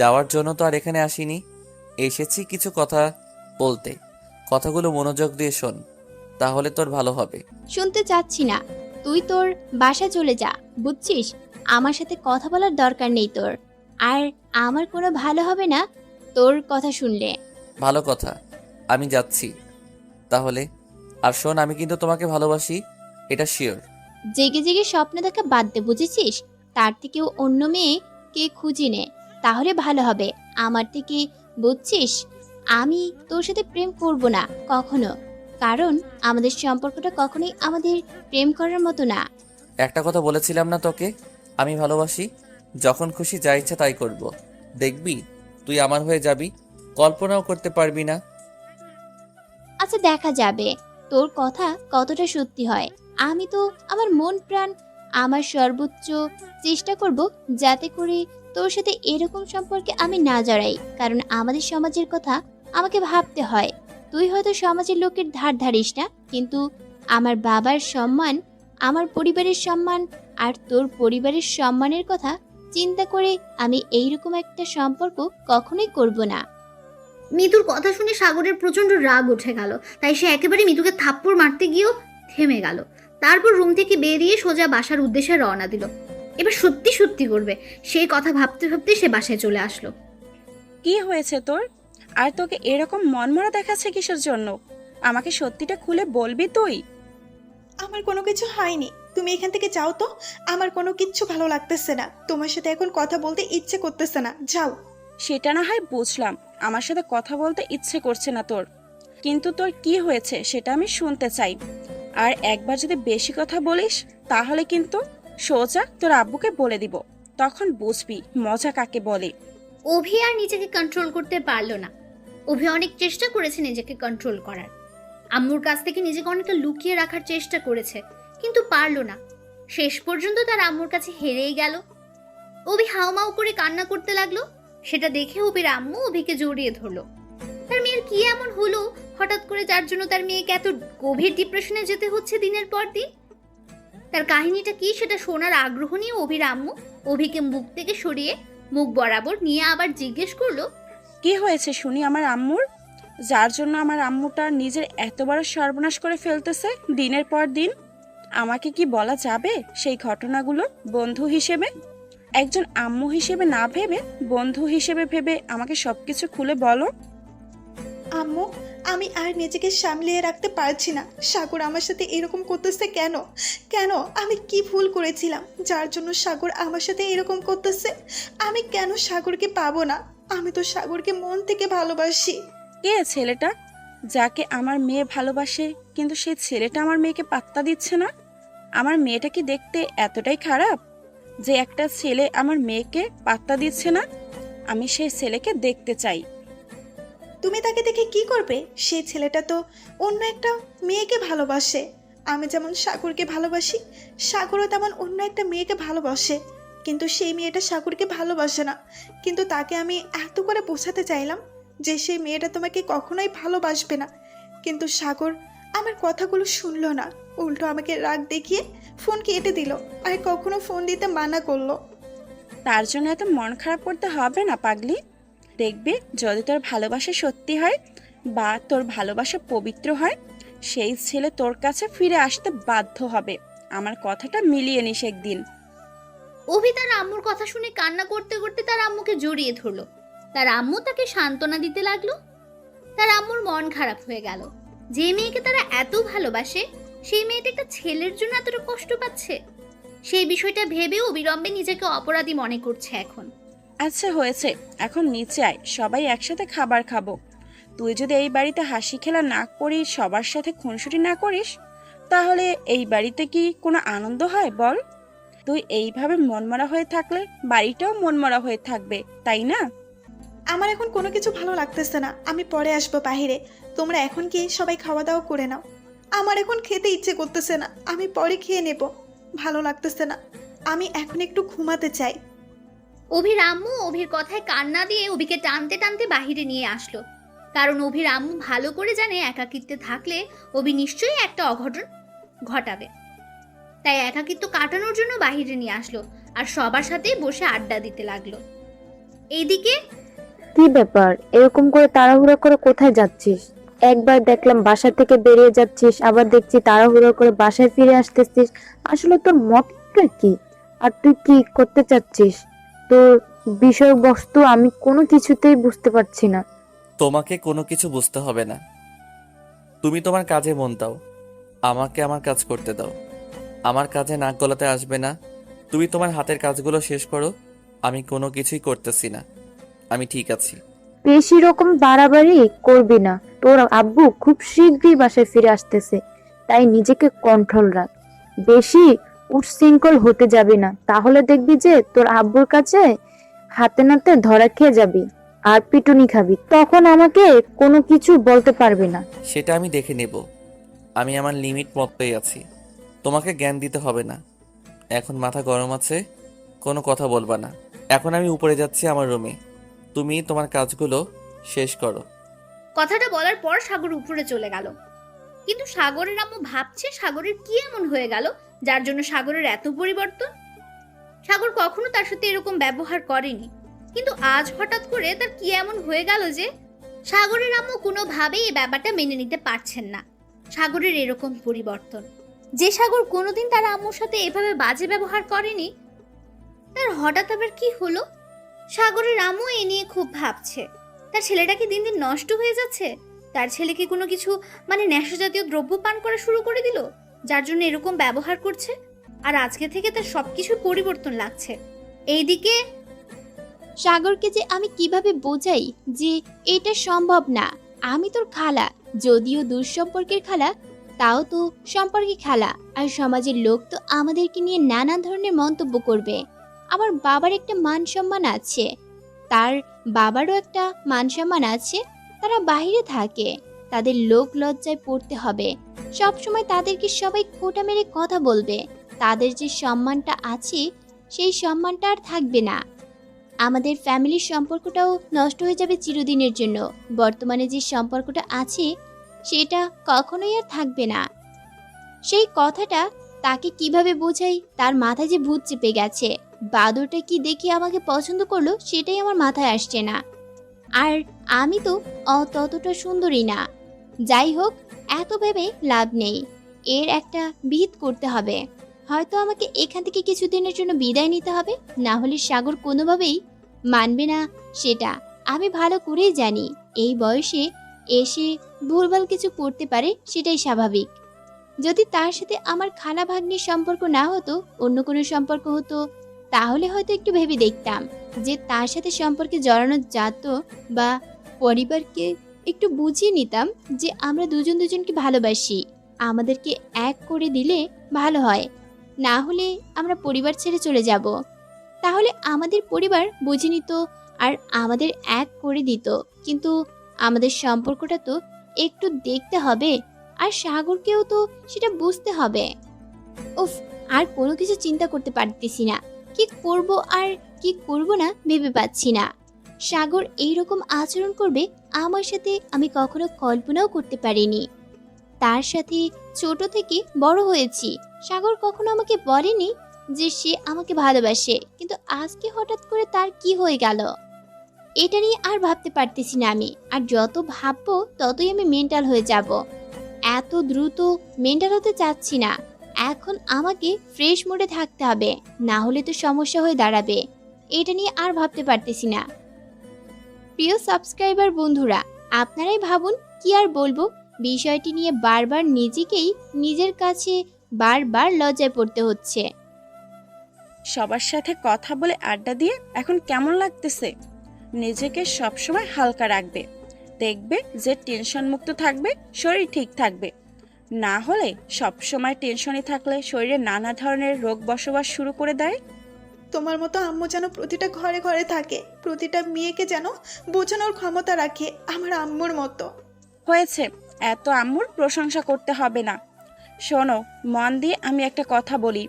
যাওয়ার জন্য তো আর এখানে আসিনি, এসেছি কিছু কথা বলতে। কথাগুলো মনোযোগ দিয়ে শোন, তাহলে তোর ভালো হবে। শুনতে চাচ্ছি না, তুই তোর বাসা চলে যা, বুঝছিস? আমার সাথে কথা বলার দরকার নেই তোর, আর আমার কোনো ভালো হবে না তোর কথা শুনলে। ভালো কথা, আমি যাচ্ছি তাহলে। আর শোন, আমি কিন্তু তোমাকে ভালোবাসি, এটা শিওর। জেগে জেগে স্বপ্ন দেখা বাদ দে, বুঝেছিস? তার থেকেও অন্য মেয়েকে খুঁজি নে, তাহলে ভালো হবে আমার থেকে, বুঝছিস? আমি তোর সাথে প্রেম করব না কখনো, কারণ আমাদের সম্পর্কটা কখনোই আমাদের প্রেম করার মতো না। একটা কথা বলেছিলাম না তোকে, আমি ভালোবাসি। যখন খুশি যা ইচ্ছা তাই করব। দেখবি তুই আমার হয়ে যাবি, কল্পনাও করতে পারবি না। আচ্ছা, দেখা যাবে তোর কথা কতটা সত্যি হয়। আমি তো আমার মন প্রাণ, আমার সর্বোচ্চ চেষ্টা করব যাতে করে তোর সাথে এরকম সম্পর্কে আমি না জড়াই, কারণ আমাদের সমাজের কথা আমাকে ভাবতে হয়। তুই হয়তো সমাজের লোকের ধার ধারিস না, কিন্তু আমার বাবার সম্মান, আমার পরিবারের সম্মান আর তোর পরিবারের সম্মানের কথা চিন্তা করে আমি এইরকম একটা সম্পর্ক কখনোই করব না। মিতুর কথা শুনে সাগরের প্রচন্ড রাগ উঠে গেল, তাই সে একেবারে মিতুকে থাপ্পড় মারতে গিয়েও থেমে গেল। তারপর রুম থেকে বেরিয়ে সোজা বাসার উদ্দেশ্যে রওনা দিল। এবার সত্যি সত্যি করবে, সেই কথা ভাবতে ভাবতে সে বাসায় চলে আসলো। কি হয়েছে তোর? আর তোকে এরকম মনমরা দেখাচ্ছে কিসের জন্য? আমাকে সত্যিটা খুলে বলবি তুই? আমার কোনো কিছু হয়নি, তুমি এখান থেকে যাও তো। আমার কোনো কিচ্ছু ভালো লাগতেছে না, তোমার সাথে এখন কথা বলতে ইচ্ছে করতেছে না, যাও। সেটা না হয় বুঝলাম, আমার সাথে কথা বলতে ইচ্ছে করছে না তোর, কিন্তু তোর কি হয়েছে সেটা আমি শুনতে চাই। আর একবার যদি বেশি কথা বলিস তাহলে কিন্তু সোজা তোর আব্বুকে বলে দিব, তখন বুঝবি মজা কাকে বলে। অভি আর নিজেকে কন্ট্রোল করতে পারলো না। অভি অনেক চেষ্টা করেছে নিজেকে কন্ট্রোল করার, আম্মুর কাছ থেকে নিজেকে অনেকটা লুকিয়ে রাখার চেষ্টা করেছে, কিন্তু পারলো না। শেষ পর্যন্ত তার আম্মুর কাছে হেরেই গেল। অভি হাউমাউ করে কান্না করতে লাগলো। সেটা দেখে অভির আম্মু অভিকে জড়িয়ে ধরলো। তার মেয়ের কি এমন হলো হঠাৎ করে, যার জন্য তার মেয়েকে এত গভীর ডিপ্রেশনে যেতে হচ্ছে দিনের পর দিন? তার কাহিনীটা কি সেটা শোনার আগ্রহ নিয়ে অভির আম্মু অভিকে মুখ থেকে সরিয়ে মুখ বরাবর নিয়ে আবার জিজ্ঞেস করলো, কি হয়েছে শুনি আমার আম্মুর, যার জন্য আমার আম্মুটা নিজের এত বড় সর্বনাশ করে ফেলতেছে দিনের পর দিন? আমাকে কি বলা যাবে সেই ঘটনাগুলো বন্ধু হিসেবে? একজন আম্মু হিসেবে না ভেবে বন্ধু হিসেবে ভেবে আমাকে সবকিছু খুলে বলো। আম্মু, আমি আর নিজেকে সামলিয়ে রাখতে পারছি না। সাগর আমার সাথে এরকম করতেছে কেন? কেন? আমি কি ভুল করেছিলাম যার জন্য সাগর আমার সাথে এরকম করতেছে? আমি কেন সাগরকে পাবো না? আমি তো সাগরকে মন থেকে ভালোবাসি। কে ছেলেটা যাকে আমার মেয়ে ভালোবাসে, কিন্তু সেই ছেলেটা আমার মেয়েকে পাত্তা দিচ্ছে না? আমার মেয়েটা কি দেখতে এতটাই খারাপ যে একটা ছেলে আমার মেয়েকে পাত্তা দিচ্ছে না? আমি সেই ছেলেকে দেখতে চাই। তুমি তাকে দেখে কি করবে? সেই ছেলেটা তো অন্য একটা মেয়েকে ভালোবাসে। আমি যেমন সাগরকে ভালোবাসি, সাগরও তেমন অন্য একটা মেয়েকে ভালোবাসে, কিন্তু সেই মেয়েটা সাগরকে ভালোবাসে না। কিন্তু তাকে আমি এত করে বোঝাতে চাইলাম যে সেই মেয়েটা তোমাকে কখনোই ভালোবাসবে না, কিন্তু সাগর আমার কথাগুলো শুনলো না, উল্টো আমাকে রাগ দেখিয়ে ফোন কেটে দিল, আর কখনো ফোন দিতে মানা করলো। তার জন্য এত মন খারাপ করতে হবে না পাগলি। দেখবি যদি তোর ভালোবাসা সত্যি হয় বা তোর ভালোবাসা পবিত্র হয়, সেই ছেলে তোর কাছে ফিরে আসতে বাধ্য হবে। আমার কথাটা মিলিয়ে নিস একদিন। অভি তার আম্মুর কথা শুনে কান্না করতে করতে তার আম্মুকে জড়িয়ে ধরলো। তার আম্মু তাকে সান্ত্বনা দিতে লাগলো। তার আম্মুর মন খারাপ হয়ে গেল। যে মেয়েকে তারা এত ভালোবাসে সেই মেয়েটা একটা ছেলের জন্য এতটা কষ্ট পাচ্ছে। সেই বিষয়টা ভেবে অবিলম্বে নিজেকে অপরাধী মনে করছে এখন। আচ্ছা হয়েছে, এখন নিচে আয়, সবাই একসাথে খাবার খাবো। তুই যদি এই বাড়িতে হাসি খেলা না করিস, সবার সাথে খুনসুটি না করিস, তাহলে এই বাড়িতে কি কোনো আনন্দ হয় বল? তুই এইভাবে মনমরা হয়ে থাকলে বাড়িটাও মনমরা হয়ে থাকবে, তাই না? আমার এখন কোনো কিছু ভালো লাগতেছে না, আমি পরে আসবো বাহিরে। তোমরা এখন কি সবাই খাওয়া দাওয়া করে নাও। আমার এখন খেতে ইচ্ছে করতেছে না, আমি পরে খেয়ে নেব। ভালো লাগতেছে না, আমি এখন একটু ঘুমাতে চাই। অভির আম্মু অভির কথায় কান্না দিয়ে অভিকে টানতে টানতে বাহিরে নিয়ে আসলো। কারণ অভির আম্মু ভালো করে জানে একাকিত্বে থাকলে অভি নিশ্চয়ই একটা অঘটন ঘটাবে। তাই একাকিত্ব কাটানোর জন্য বাহিরে নিয়ে আসলো আর সবার সাথে বসে আড্ডা দিতে লাগলো। এইদিকে কি ব্যাপার, এরকম করে তাড়াহুড়ো করে কোথায় যাচ্ছিস? একবার দেখলাম বাসা থেকে বেরিয়ে যাচ্ছিস, আবার দেখছি তাড়াহুড়ো করে বাসায় ফিরে আসতেছিস। আসলে তোর মতটা কি, আর তুই কি করতে চাচ্ছিস? তোর বিষয়বস্তু আমি কোনো কিছুতেই বুঝতে পারছি না। তোমাকে কোনো কিছু বুঝতে হবে না, তুমি তোমার কাজে মন দাও, আমাকে আমার কাজ করতে দাও। আমার কাজে নাক গলাতে আসবে না। তুমি তোমার হাতের কাজগুলো শেষ করো, আমি কোনো কিছুই করতেছি না, আমি ঠিক আছি। বেশি রকম বাড়াবাড়ি করবি না, তোর আব্বু খুব শীঘ্রই বাসায় ফিরে আসতেছে, তাই নিজেকে কন্ট্রোল রাখ। বেশি উচ্ছৃঙ্খল হতে যাবি না, তাহলে দেখবি যে তোর আব্বুর কাছে হাতে নাতে ধরা খেয়ে যাবি আর পিটুনি খাবি, তখন আমাকে কোনো কিছু বলতে পারবি না। সেটা আমি দেখে নেব, আমি আমার লিমিট মতোই আছি, তোমাকে জ্ঞান দিতে হবে না। এখন মাথা গরম আছে, কোনো কথা বলবা না। এখন আমি উপরে যাচ্ছি আমার রুমে, তুমি তোমার কাজগুলো শেষ করো। কথাটা বলার পর সাগর উপরে চলে গেল। কিন্তু সাগরের আম্মু ভাবছে সাগরের কি এমন হয়ে গেল যার জন্য সাগরের এত পরিবর্তন। সাগর কখনো তার সাথে এরকম ব্যবহার করেনি, কিন্তু আজ হঠাৎ করে তার কি এমন হয়ে গেল যে সাগরের আম্মু কোনোভাবেই এই ব্যাপারটা মেনে নিতে পারছেন না। সাগরের এরকম পরিবর্তন, যে সাগর কোনোদিন তার আম্মুর সাথে এভাবে বাজে ব্যবহার করেনি, তার হঠাৎ আবার কি হলো? সাগরের আম্মু এ নিয়ে খুব ভাবছে। তার ছেলেটা কি দিন দিন নষ্ট হয়ে যাচ্ছে? তার ছেলে কি কোনো কিছু নেশা জাতীয় দ্রব্য পান করা শুরু করে দিল, যার জন্য এরকম ব্যবহার করছে? আর আজকে থেকে তার সবকিছু পরিবর্তন লাগছে। এইদিকে সাগরকে যে আমি কিভাবে বোঝাই যে এটা সম্ভব না। আমি তোর খালা, যদিও দূর সম্পর্কের খালা, তাও তো সম্পর্কে খালা। আর সমাজের লোক তো আমাদেরকে নিয়ে নানা ধরনের মন্তব্য করবে। আমার বাবার একটা মান সম্মান আছে, তার বাবারও একটা মান সম্মান আছে। তারা বাইরে থাকে, তাদের লোক লজ্জায় পড়তে হবে। সব সময় তাদেরকে সবাই খোঁটা মেরে কথা বলবে। তাদের যে সম্মানটা আছে সেই সম্মানটা আর থাকবে না। আমাদের ফ্যামিলির সম্পর্কটাও নষ্ট হয়ে যাবে চিরদিনের জন্য। বর্তমানে যে সম্পর্কটা আছে সেটা কখনোই আর থাকবে না। সেই কথাটা তাকে কিভাবে বোঝাই, তার মাথায় যে ভূত চেপে গেছে। বাদরটা কি দেখে আমাকে পছন্দ করলো সেটাই আমার মাথায় আসছে না। আর আমি তো ততটা সুন্দরী না। যাই হোক, এত ভেবে লাভ নেই, এর একটা বিহিত করতে হবে। হয়তো আমাকে এখান থেকে কিছুদিনের জন্য বিদায় নিতে হবে, না হলে সাগর কোনোভাবেই মানবে না। সেটা আমি ভালো করেই জানি। এই বয়সে এসে ভুলভাল কিছু করতে পারে, সেটাই স্বাভাবিক। যদি তার সাথে আমার খালা ভাগ্নির সম্পর্ক না হতো, অন্য কোনো সম্পর্ক হতো, তাহলে হয়তো একটু ভেবে দেখতাম যে তার সাথে সম্পর্কে জড়ানো যেত, বা পরিবারকে একটু বুঝিয়ে নিতাম যে আমরা দুজন দুজনকে ভালোবাসি, আমাদেরকে এক করে দিলে ভালো হয়, না হলে আমরা পরিবার ছেড়ে চলে যাব। তাহলে আমাদের পরিবার বুঝে নিত আর আমাদের এক করে দিত। কিন্তু আমাদের সম্পর্কটা তো একটু দেখতে হবে, আর সাগরকেও তো সেটা বুঝতে হবে। উফ, আর কোনো কিছু চিন্তা করতে পারতেছি না। কি করব আর কি করব না ভেবে পাচ্ছি না। সাগর এইরকম আচরণ করবে আমার সাথে আমি কখনো কল্পনাও করতে পারিনি। তার সাথে ছোট থেকে বড় হয়েছি। সাগর কখনো আমাকে বলেনি যে সে আমাকে ভালোবাসে, কিন্তু আজকে হঠাৎ করে তার কি হয়ে গেল এটা নিয়ে আর ভাবতে পারতেছি না আমি। আর যত ভাববো ততই আমি মেন্টাল হয়ে যাব। এত দ্রুত মেন্টাল হতে চাচ্ছি না। এখন আমাকে ফ্রেশ মুডে থাকতে হবে, না হলে তো সমস্যা হয়ে দাঁড়াবে। এটা নিয়ে আর ভাবতে পারতেছি না। প্রিয় সাবস্ক্রাইবার বন্ধুরা, আপনারাই ভাবুন, কি আর বলবো। বিষয়টি নিয়ে বারবার নিজেকেই নিজের কাছে বারবার লজ্জায় পড়তে হচ্ছে। সবার সাথে কথা বলে আড্ডা দিয়ে এখন কেমন লাগতেছে? নিজেকে সবসময় হালকা রাখবে, দেখবে যে টেনশন মুক্ত থাকবে, শরীর ঠিক থাকবে। না হলে সবসময় টেনশনে থাকলে শরীরে নানা ধরনের রোগ বসবাস শুরু করে দেয়। তোমার মতো আম্মু যেন প্রতিটা ঘরে ঘরে থাকে, প্রতিটা মেয়েকে যেন বোঝানোর ক্ষমতা রাখে, আমার আম্মুর মতো। হয়েছে, এত আম্মুর প্রশংসা করতে হবে না। শোনো, মন দিয়ে আমি একটা কথা বলি,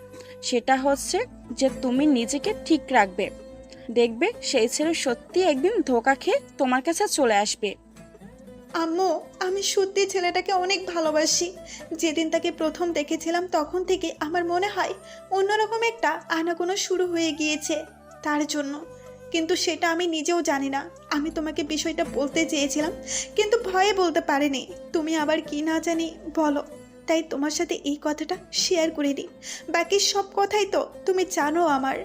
সেটা হচ্ছে যে তুমি নিজেকে ঠিক রাখবে। দেখবে সেই ছেলে সত্যি একদিন ধোঁকা খেয়ে তোমার কাছে চলে আসবে। আম্মু, আমি সত্যি ছেলেটাকে অনেক ভালোবাসি। যেদিন তাকে প্রথম দেখেছিলাম তখন থেকে আমার মনে হয় অন্যরকম একটা আনাগোনা শুরু হয়ে গিয়েছে তার জন্য। কিন্তু সেটা আমি নিজেও জানি না। আমি তোমাকে বিষয়টা বলতে চেয়েছিলাম, কিন্তু ভয়ে বলতে পারিনি। তুমি আবার কি না জানি বলো, তাই তোমার সাথে এই কথাটা শেয়ার করে দিই। বাকি সব কথাই তো তুমি জানো আমার।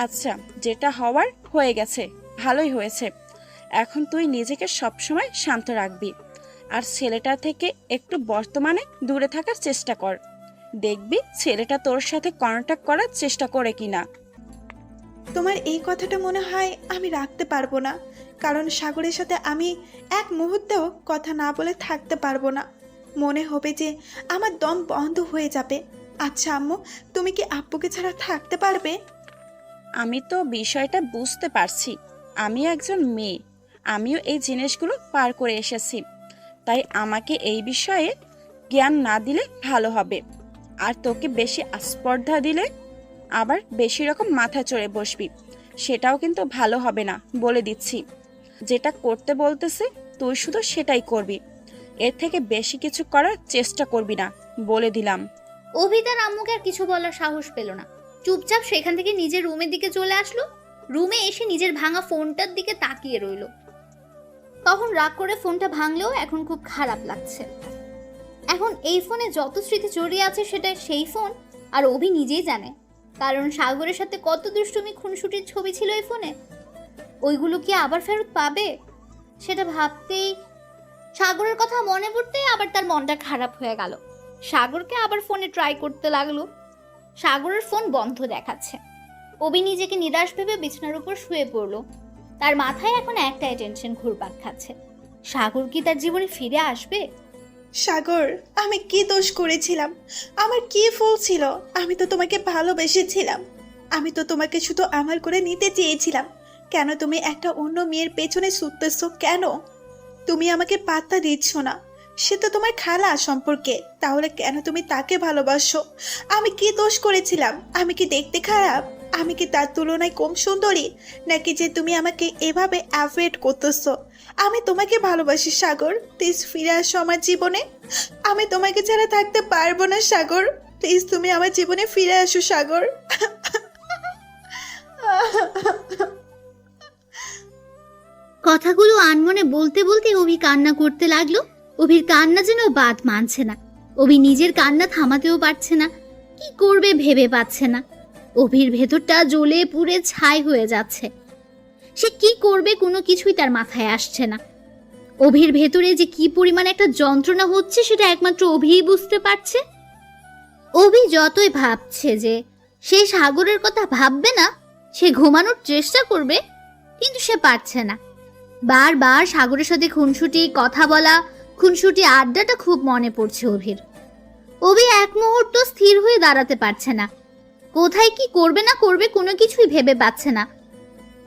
আচ্ছা, যেটা হওয়ার হয়ে গেছে, ভালোই হয়েছে। এখন তুই নিজেকে সবসময় শান্ত রাখবি, আর ছেলেটা থেকে একটু বর্তমানে দূরে থাকার চেষ্টা কর। দেখবি ছেলেটা তোর সাথে কন্ট্যাক্ট করার চেষ্টা করে কিনা। তোমার এই কথাটা মনে হয় আমি রাখতে পারবো না, কারণ সাগরের সাথে আমি এক মুহূর্তেও কথা না বলে থাকতে পারবো না। মনে হবে যে আমার দম বন্ধ হয়ে যাবে। আচ্ছা আম্মু, তুমি কি আব্বুকে ছাড়া থাকতে পারবে? আমি তো বিষয়টা বুঝতে পারছি। আমি একজন মেয়ে, আমিও এই জিনিসগুলো পার করে এসেছি, তাই আমাকে এই বিষয়ে জ্ঞান না দিলে ভালো হবে। আর তোকে বেশি আস্পর্ধা দিলে আবার বেশি রকম মাথায় চড়ে বসবি, সেটাও কিন্তু ভালো হবে না, বলে দিচ্ছি। যেটা করতে বলতেছে তুই শুধু সেটাই করবি, এর থেকে বেশি কিছু করার চেষ্টা করবি না, বলে দিলাম। অভি তার আম্মুকে আর কিছু বলার সাহস পেল না, চুপচাপ সেখান থেকে নিজের রুমের দিকে চলে আসলো। রুমে এসে নিজের ভাঙা ফোনটার দিকে তাকিয়ে রইলো। তখন রাগ করে ফোনটা ভাঙলেও এখন খুব খারাপ লাগছে। এখন এই ফোনে যত স্মৃতি জড়িয়ে আছে সেটা সেই ফোন আর অভি নিজেই জানে, কারণ সাগরের সাথে কত দুষ্টুমি খুনসুটির ছবি ছিল এই ফোনে। ওইগুলো কি আবার ফেরত পাবে? সেটা ভাবতেই, সাগরের কথা মনে পড়তেই আবার তার মনটা খারাপ হয়ে গেল। সাগরকে আবার ফোনে ট্রাই করতে লাগলো। সাগরের ফোন বন্ধ দেখাচ্ছে। অভি নিজেকে নিরাশ ভেবে বিছানার উপর শুয়ে পড়লো। তার মাথায় এখন একটাই টেনশন ঘুরপাক খাচ্ছে, সাগর কি তার জীবনে ফিরে আসবে? সাগর, আমি কি দোষ করেছিলাম? আমার কি ভুল ছিল? আমি তো তোমাকে ভালোবেসেছিলাম। আমি তো তোমাকে শুধু আমার করে নিতে চেয়েছিলাম। কেন তুমি একটা অন্য মেয়ের পেছনে ছুটতেছো কেন? তুমি আমাকে পাত্তা দিচ্ছ না। সে তো তোমার খালা সম্পর্কে, তাহলে কেন তুমি তাকে ভালোবাসো? আমি কি দোষ করেছিলাম? আমি কি দেখতে খারাপ? আমি কি তার তুলনায় কম সুন্দরী? নাকি যে তুমি আমাকে এভাবে অ্যাভয়েড করতেছো? আমি তোমাকে ভালোবাসি সাগর, প্লিজ ফিরে আসো আমার জীবনে। আমি তোমাকে ছাড়া থাকতে পারবো না সাগর, প্লিজ তুমি আমার জীবনে ফিরে আসো সাগর। কথাগুলো আনমনে বলতে বলতে অভি কান্না করতে লাগলো। অভির কান্না যেন বাদ মানছে না। অভি নিজের কান্না থামাতেও পারছে না, কি করবে ভেবে পাচ্ছে না। অভির ভেতরটা জ্বলে পুড়ে ছাই হয়ে যাচ্ছে। সে কি করবে কোনো কিছুই তার মাথায় আসছে না। অভির ভেতরে যে কি পরিমাণ একটা যন্ত্রণা হচ্ছে সেটা একমাত্র অভিই বুঝতে পারছে। অভি যতই ভাবছে যে সে সাগরের কথা ভাববে না, সে ঘুমানোর চেষ্টা করবে, কিন্তু সে পারছে না। বারবার সাগরের সাথে খুনসুটি কথা বলা, খুনসুটি আড্ডাটা খুব মনে পড়ছে অভির। অভি এক মুহূর্ত স্থির হয়ে দাঁড়াতে পারছে না। কোথায় কি করবে না করবে কোনো কিছুই ভেবে পাচ্ছে না।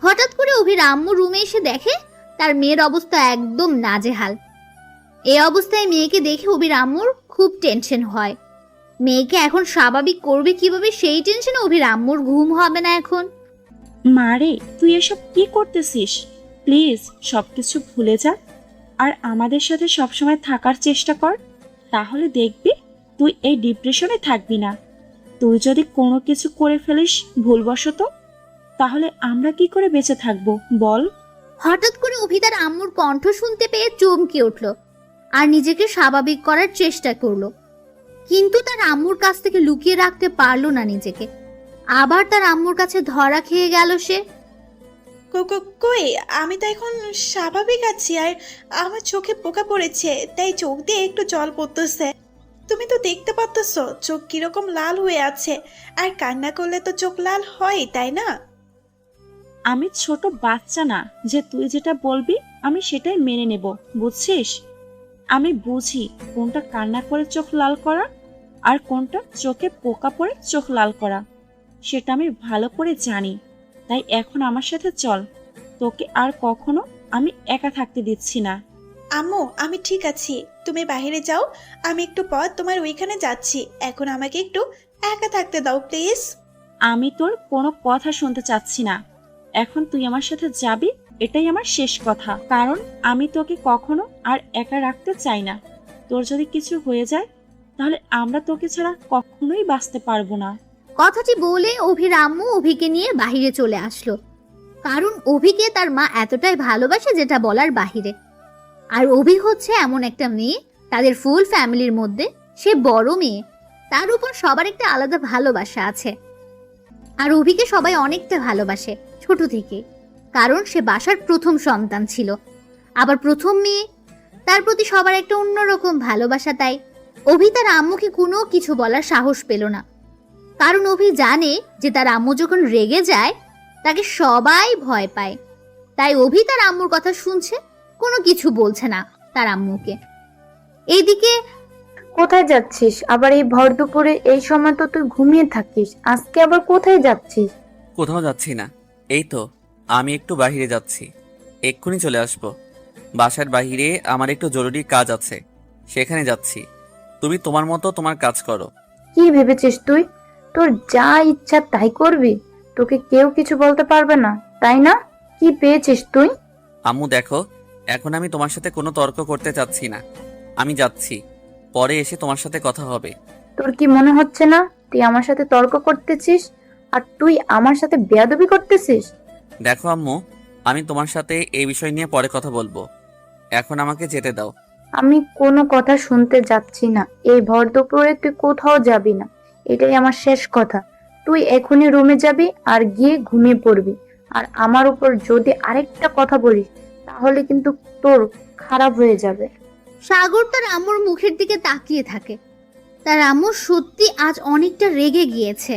হঠাৎ করে অভির আম্মু রুমে এসে দেখে তার মেয়ের অবস্থা একদম নাজেহাল। এই অবস্থায় মেয়েকে দেখে অভির আম্মুর খুব টেনশন হয়। মেয়েকে এখন স্বাভাবিক করবে কিভাবে সেই টেনশনে অভির আম্মুর ঘুম হবে না এখন। মারে, তুই এসব কি করতেছিস? প্লিজ সবকিছু ভুলে যা আর আমাদের সাথে সবসময় থাকার চেষ্টা কর, তাহলে দেখবি তুই এই ডিপ্রেশনে থাকবি না। তুই যদি কোনো কিছু করে ফেলিস ভুলবশত, তাহলে আমরা কি করে বেঁচে থাকবো বল? হঠাৎ করে অভি তার আম্মুর কণ্ঠ শুনতে পেয়ে চমকে উঠল আর নিজেকে স্বাভাবিক করার চেষ্টা করলো। কিন্তু তার আম্মুর কাছ থেকে লুকিয়ে রাখতে পারলো না নিজেকে। আবার তার আম্মুর কাছে ধরা খেয়ে গেল সে। কই, আমি তো এখন স্বাভাবিক আছি, আর আমার চোখে পোকা পড়েছে, তাই চোখ দিয়ে একটু জল পড়তেছে। তুমি তো দেখতে পাচ্ছ চোখ কিরকম লাল হয়ে আছে, আর কান্না করলে তো চোখ লাল হয়, তাই না? আমি ছোট বাচ্চা না যে তুই যেটা বলবি আমি সেটাই মেনে নেব, বুঝছিস? আমি বুঝি কোনটা কান্না করে চোখ লাল করা আর কোনটা চোখে পোকা পড়ে চোখ লাল করা, সেটা আমি ভালো করে জানি। তাই এখন আমার সাথে চল, তোকে আর কখনো আমি একা থাকতে দিচ্ছি না। আম্মু, আমি ঠিক আছি, তুমি বাইরে যাও, আমি একটু পর তোমার ওইখানে যাচ্ছি। এখন আমাকে একটু একা থাকতে দাও প্লিজ। আমি তোর কোনো কথা শুনতে চাচ্ছি না, এখন তুই আমার সাথে যাবি, এটাই আমার শেষ কথা। কারণ আমি তোকে কখনো আর একা রাখতে চাই না। তোর যদি কিছু হয়ে যায় তাহলে আমরা তোকে ছাড়া কখনোই বাঁচতে পারবো না। কথাটি বলে অভির আম্মু অভিকে নিয়ে বাহিরে চলে আসলো। কারণ অভিকে তার মা এতটাই ভালোবাসে যেটা বলার বাহিরে। আর অভি হচ্ছে এমন একটা মেয়ে, তাদের ফুল ফ্যামিলির মধ্যে সে বড় মেয়ে, তার উপর সবার একটা আলাদা ভালোবাসা আছে। আর অভিকে সবাই অনেকটা ভালোবাসে ছোট থেকে, কারণ সে বাসার প্রথম সন্তান ছিল, আবার প্রথম মেয়ে, তার প্রতি সবার একটা অন্যরকম ভালোবাসা। তাই অভি তার আম্মুকে কোনো কিছু বলার সাহস পেল না, কারণ অভি জানে যে তার আম্মু যখন রেগে যায় তাকে সবাই ভয় পায়। তাই অভি তার আম্মুর কথা শুনছে, কোনো কিছু বলছে না তার আম্মুকে। এইদিকে কোথায় যাচ্ছিস আবার এই ভর দুপুরে? এই সময় তো তুই ঘুমিয়ে থাকিস, আজকে আবার কোথায় যাচ্ছিস? কোথাও যাচ্ছি না, এই তো আমি একটু বাইরে যাচ্ছি, এক্ষুনি চলে আসব। বাসার বাইরে আমার একটু জরুরি কাজ আছে, সেখানে যাচ্ছি। তুমি তোমার মতো তোমার কাজ করো। কি ভেবেছিস তুই? তোর যা ইচ্ছা তাই করবি, তোকে কেউ কিছু বলতে পারবে না, তাই না? কি পেয়েছিস তুই? আম্মু দেখো, এখন আমি তোমার সাথে কোনো তর্ক করতে চাচ্ছি না, আমি যাচ্ছি, পরে এসে তোমার সাথে কথা হবে। তোর কি মনে হচ্ছে না তুই আমার সাথে তর্ক করতেছিস আর তুই আমার সাথে বেয়াদবি করতেছিস? দেখো আম্মু, আমি তোমার সাথে এই বিষয় নিয়ে পরে কথা বলবো, এখন আমাকে যেতে দাও। আমি কোনো কথা শুনতে যাচ্ছি না, এই ভর দুপুরে তুই কোথাও যাবি না, এটাই আমার শেষ কথা। তুই এখনই রুমে যাবি আর গিয়ে ঘুমিয়ে পড়বি। আর আমার উপর যদি আরেকটা কথা বলিস তাহলে কিন্তু তোর খারাপ হয়ে যাবে। সাগর তার আম্মুর মুখের দিকে তাকিয়ে থাকে। তার আম্মু সত্যি আজ অনেকটা রেগে গিয়েছে,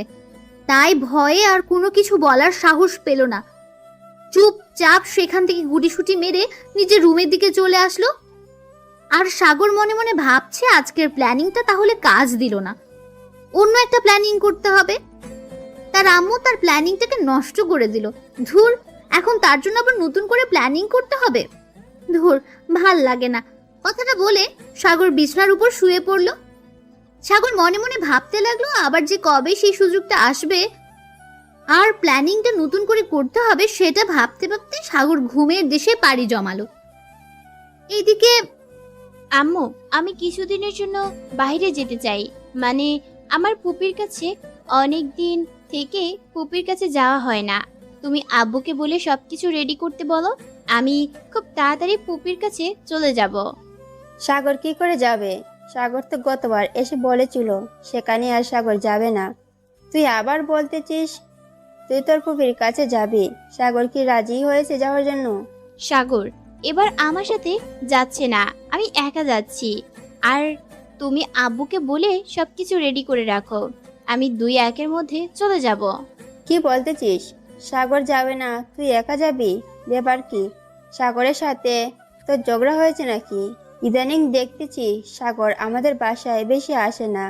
তাই ভয়ে আর কোনো কিছু বলার সাহস পেল না। চুপচাপ সেখান থেকে গুটিসুটি মেরে নিজের রুমের দিকে চলে আসলো। আর সাগর মনে মনে ভাবছে আজকের প্ল্যানিংটা তাহলে কাজ দিল না, অন্য একটা প্ল্যানিং করতে হবে। তার আম্মু তার প্ল্যানিংটাকে নষ্ট করে দিল। ধুর, এখন তার জন্য আবার নতুন করে প্ল্যানিং করতে হবে। ধুর, ভাল লাগে না। কথাটা বলে সাগর বিছানার উপর শুয়ে পড়ল। সাগর মনে মনে ভাবতে লাগলো আবার যে কবে সেই সুযোগটা আসবে আর প্ল্যানিংটা নতুন করে করতে হবে, সেটা ভাবতে ভাবতে সাগর ঘুমের দেশে পাড়ি জমালো। এইদিকে আম্মু, আমি কিছুদিনের জন্য বাইরে যেতে চাই, মানে আমার পুপির কাছে অনেক দিন থেকে পুপির কাছে যাওয়া হয় না। তুমি আব্বুকে বলে সবকিছু রেডি করতে বলো, আমি খুব তাড়াতাড়ি পুপির কাছে চলে যাব। সাগর কি করে যাবে? সাগর তো গতবার এসে বলেছিল সেখানে আর সাগর যাবে না। তুই আবার বলতেছিস তুই তোর ফুপির কাছে যাবি। সাগর কি রাজি হয়েছে যাওয়ার জন্য? সাগর এবার আমার সাথে যাচ্ছে না, আমি একা যাচ্ছি। আর তুমি আব্বুকে বলে সবকিছু রেডি করে রাখো, আমি 2-1 মধ্যে চলে যাব। কি বলতেছিস? সাগর যাবে না, তুই একা যাবি? ব্যাপার কি? সাগরের সাথে তোর ঝগড়া হয়েছে নাকি? ইদানিং দেখতেছি সাগর আমাদের বাসায় বেশি আসে না।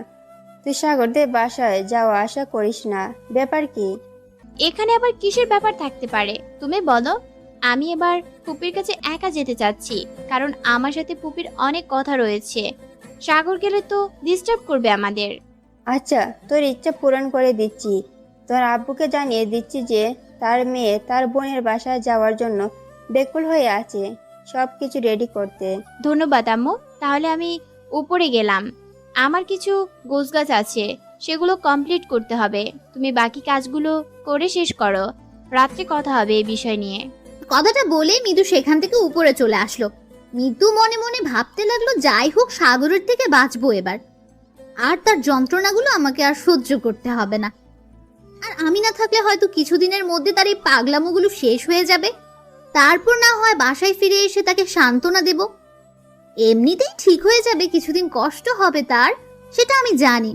তুই সাগরদের বাসায় যাওয়া আসা করিস না, ব্যাপার কি? এখানে আবার কিসের ব্যাপার থাকতে পারে তুমি বলো? আমি এবার পুপির কাছে একা যেতে চাচ্ছি, কারণ আমার সাথে পুপির অনেক কথা রয়েছে। সাগর গেলে তো ডিস্টার্ব করবে আমাদের। আচ্ছা, তোর ইচ্ছা পূরণ করে দিচ্ছি। তোর আব্বুকে জানিয়ে দিচ্ছি যে তার মেয়ে তার বোনের বাসায় যাওয়ার জন্য বেকুল হয়ে আছে, সব কিছু রেডি করতে। ধন্যবাদ আম্মু, তাহলে আমি উপরে গেলাম। আমার কিছু গোছগাছ আছে, সেগুলো কমপ্লিট করতে হবে। তুমি বাকি কাজগুলো করে শেষ করো, রাত্রে কথা হবে এই বিষয় নিয়ে। কথাটা বলে মিতু সেখান থেকে উপরে চলে আসলো। মিতু মনে মনে ভাবতে লাগলো যাই হোক সাগরের থেকে বাঁচবো এবার। আর তার যন্ত্রণাগুলো আমাকে আর সহ্য করতে হবে না। আর আমি না থাকলে হয়তো কিছুদিনের মধ্যে তার এই পাগলামোগুলো শেষ হয়ে যাবে। তারপর না হয় বাসায় ফিরে এসে তাকে সান্ত্বনা দেব। এমনিতেই ঠিক হয়ে যাবে, কিছুদিন কষ্ট হবে তার, সেটা আমি জানি।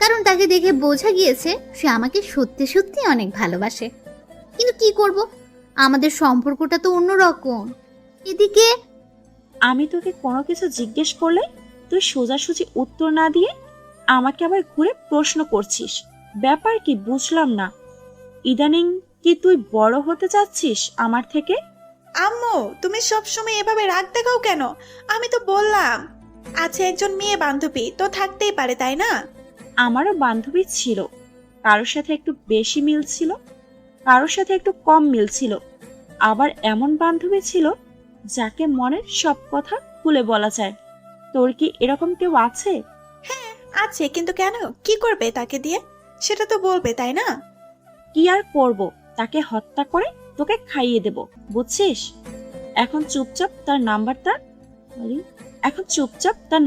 কারণ তাকে দেখে বোঝা গিয়েছে সে আমাকে সত্যি সত্যি অনেক ভালোবাসে। কিন্তু কি করব, আমাদের সম্পর্কটা তো অন্যরকম। এদিকে আমি তোকে কোনো কিছু জিজ্ঞেস করলে তুই সোজাসুজি উত্তর না দিয়ে আমাকে আবার ঘুরে প্রশ্ন করছিস। ব্যাপার কি বুঝলাম না। ইদানিং কি তুই বড় হতে চাচ্ছিস আমার থেকে? আম্মু, তুমি সবসময় এভাবে রাগ দেখাও কেন? আমি তো বললাম আছে একজন মেয়ে বান্ধবী, তো থাকতেই পারে, তাই না? আমারও বান্ধবী ছিল, কারোর সাথে একটু বেশি মিল ছিল, কারোর সাথে একটু কম মিল ছিল। আবার এমন বান্ধবী ছিল যাকে মনের সব কথা খুলে বলা যায়। তোর কি এরকম কেউ আছে? আছে, কিন্তু কেন? কি করবে তাকে দিয়ে? সেটা তো বলবে, তাই না? কি আর করব, তাকে হত্যা করে তোকে খাইয়ে দেব, বুঝছিস? এখন চুপচাপ তার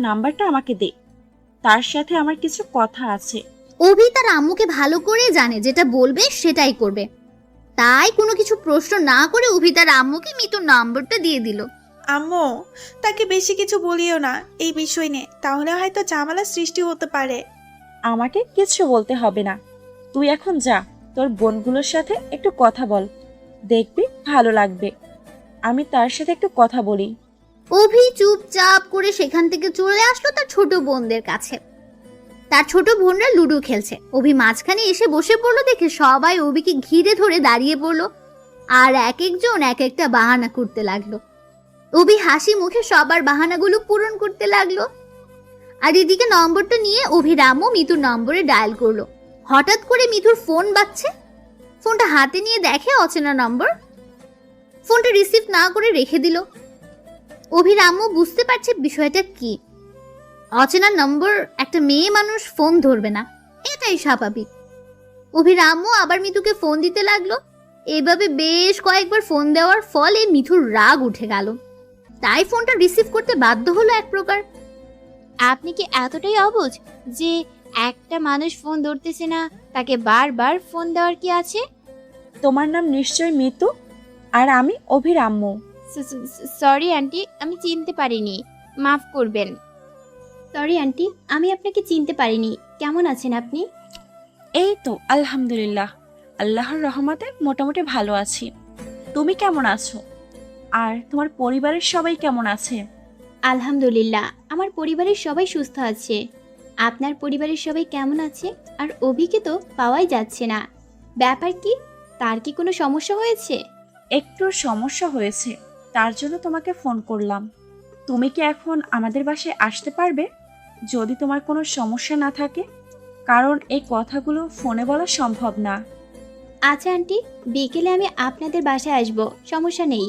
নাম্বারটা আমাকে দে। তার সাথে আমার কিছু কথা আছে। অভি তার আম্মুকে ভালো করে জানে যেটা বলবে সেটাই করবে। তাই কোনো কিছু প্রশ্ন না করে অভি তার আম্মুকে মিতুর নাম্বারটা দিয়ে দিল। আম্মু, তাকে বেশি কিছু বলিও না এই বিষয় নিয়ে, তাহলে হয়তো ঝামেলার সৃষ্টি হতে পারে। আমাকে কিছু বলতে হবে না, তুই এখন যা, তোর বোনগুলোর সাথে একটু কথা বল, দেখবি ভালো লাগবে। আমি তার সাথে একটু কথা বলি। অভি চুপচাপ করে সেখান থেকে চলে আসলো তার ছোট বোনদের কাছে। তার ছোট বোনরা লুডো খেলছে। অভি মাঝখানে এসে বসে পড়লো দেখে সবাই অভিকে ঘিরে ধরে দাঁড়িয়ে পড়লো, আর এক একজন এক একটা বাহানা করতে লাগলো। অভি হাসি মুখে সবার বাহানাগুলো পূরণ করতে লাগলো। আর এদিকে নম্বরটা নিয়ে অভি রামও মিতুর নম্বরে ডায়াল করলো। হঠাৎ করে মিতুর ফোন বাজছে। ফোনটা হাতে নিয়ে দেখে অচেনা নম্বর। ফোনটা রিসিভ না করে রেখে দিল। অভি রামও বুঝতে পারছে বিষয়টা কি। অচেনা নম্বর, একটা মেয়ে মানুষ ফোন ধরবে না, এটাই স্বাভাবিক। অভি রামও আবার মিতুকে ফোন দিতে লাগলো। এভাবে বেশ কয়েকবার ফোন দেওয়ার ফলে মিতুর রাগ উঠে গেল। তাই ফোনটা রিসিভ করতে বাধ্য হলো এক প্রকার। আপনি কি এতটাই অবুঝ যে একটা মানুষ ফোন ধরতেছে না, তাকে বারবার ফোন দেওয়ার কি আছে? তোমার নাম নিশ্চয় মিতু, আর আমি অভির আম্মু। সরি আন্টি, আমি চিনতে পারিনি, মাফ করবেন। সরি আন্টি, আমি আপনাকে চিনতে পারিনি। কেমন আছেন আপনি? এই তো আলহামদুলিল্লাহ, আল্লাহর রহমতে মোটামুটি ভালো আছি। তুমি কেমন আছো? আর তোমার পরিবারের সবাই কেমন আছে? আলহামদুলিল্লাহ, আমার পরিবারের সবাই সুস্থ আছে। আপনার পরিবারের সবাই কেমন আছে? আর অভিকে তো পাওয়াই যাচ্ছে না, ব্যাপার কি? তার কি কোনো সমস্যা হয়েছে? একটু সমস্যা হয়েছে, তার জন্য তোমাকে ফোন করলাম। তুমি কি এখন আমাদের বাসায় আসতে পারবে, যদি তোমার কোনো সমস্যা না থাকে? কারণ এই কথাগুলো ফোনে বলা সম্ভব না। আচ্ছা আন্টি, বিকেলে আমি আপনাদের বাসায় আসব, সমস্যা নেই।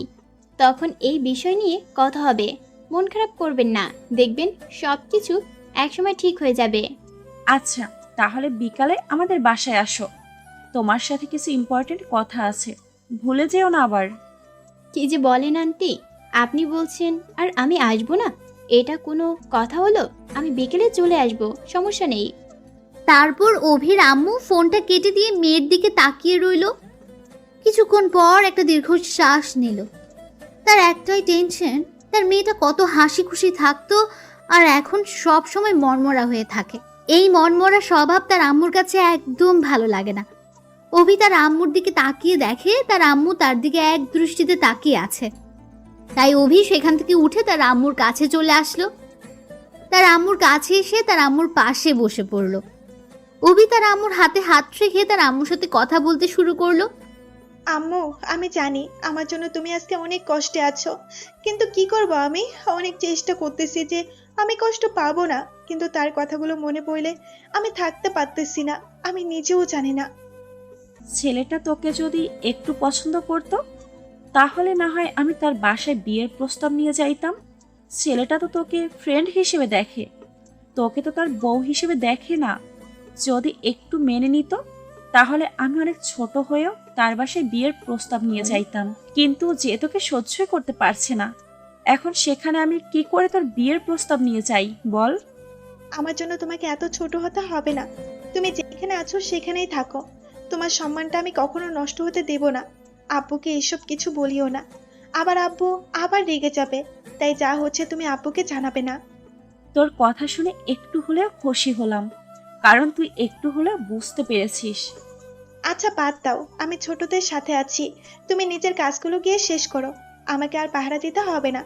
তখন এই বিষয় নিয়ে কথা হবে। মন খারাপ করবেন না, দেখবেন সব কিছু একসময় ঠিক হয়ে যাবে। আচ্ছা, তাহলে বিকালে আমাদের বাসায় আসো, তোমার সাথে কিছু ইম্পর্টেন্ট কথা আছে, ভুলে যেও না আবার। কি যে বলেন আন্টি, আপনি বলছেন আর আমি আসবো না? এটা কোনো কথা হলো? আমি বিকেলে চলে আসব, সমস্যা নেই। তারপর অভির আম্মু ফোনটা কেটে দিয়ে মেয়ের দিকে তাকিয়ে রইল। কিছুক্ষণ পর একটা দীর্ঘশ্বাস নিল। তার একটাই টেনশন, তার মেয়েটা কত হাসি খুশি থাকতো আর এখন সব সময় মনমরা হয়ে থাকে। এই মনমরা স্বভাব তার আম্মুর কাছে একদম ভালো লাগে না। অভি তার আম্মুর দিকে তাকিয়ে দেখে তার আম্মু তার দিকে এক দৃষ্টিতে তাকিয়ে আছে। তাই অভি সেখান থেকে উঠে তার আম্মুর কাছে চলে আসলো। তার আম্মুর কাছে এসে তার আম্মুর পাশে বসে পড়লো। অভি তার আম্মুর হাতে হাত রেখে তার আম্মুর সাথে কথা বলতে শুরু করলো। আম্মু, আমি জানি আমার জন্য তুমি আজকে অনেক কষ্টে আছো, কিন্তু কি করব, আমি অনেক চেষ্টা করতেছি যে আমি কষ্ট পাবো না, কিন্তু তার কথাগুলো মনে পড়লে আমি থাকতে পারতেছি না। আমি নিজেও জানি না। ছেলেটা তোকে যদি একটু পছন্দ করতো, তাহলে না হয় আমি তার বাসায় বিয়ের প্রস্তাব নিয়ে যাইতাম। ছেলেটা তো তোকে ফ্রেন্ড হিসেবে দেখে, তোকে তো তার বউ হিসেবে দেখে না। যদি একটু মেনে নিত, তাহলে আমি অনেক ছোট হয়েও তার বাসায় বিয়ের প্রস্তাব নিয়ে যাইতাম। কিন্তু যে তোকে সহ্যই করতে পারছে না, এখন সেখানে আমি কি করে তোর বিয়ের প্রস্তাব নিয়ে যাই বল? আমার জন্য তোমাকে এত ছোট হতে হবে না। তুমি যেখানে আছো সেখানেই থাকো। তোমার সম্মানটা আমি কখনো নষ্ট হতে দেব না। আব্বুকে এসব কিছু বলিও না, আবার আব্বু আবার রেগে যাবে। তাই যা হচ্ছে তুমি আব্বুকে জানাবে না। তোর কথা শুনে একটু হলেও খুশি হলাম, কারণ তুই একটু হলেও বুঝতে পেরেছিস। আচ্ছা বাদ দাও, আমি ছোটদের সাথে আছি। তুমি নিজের কাজগুলো গিয়ে শেষ করো, আমাকে আর পাহারা দিতে হবে না।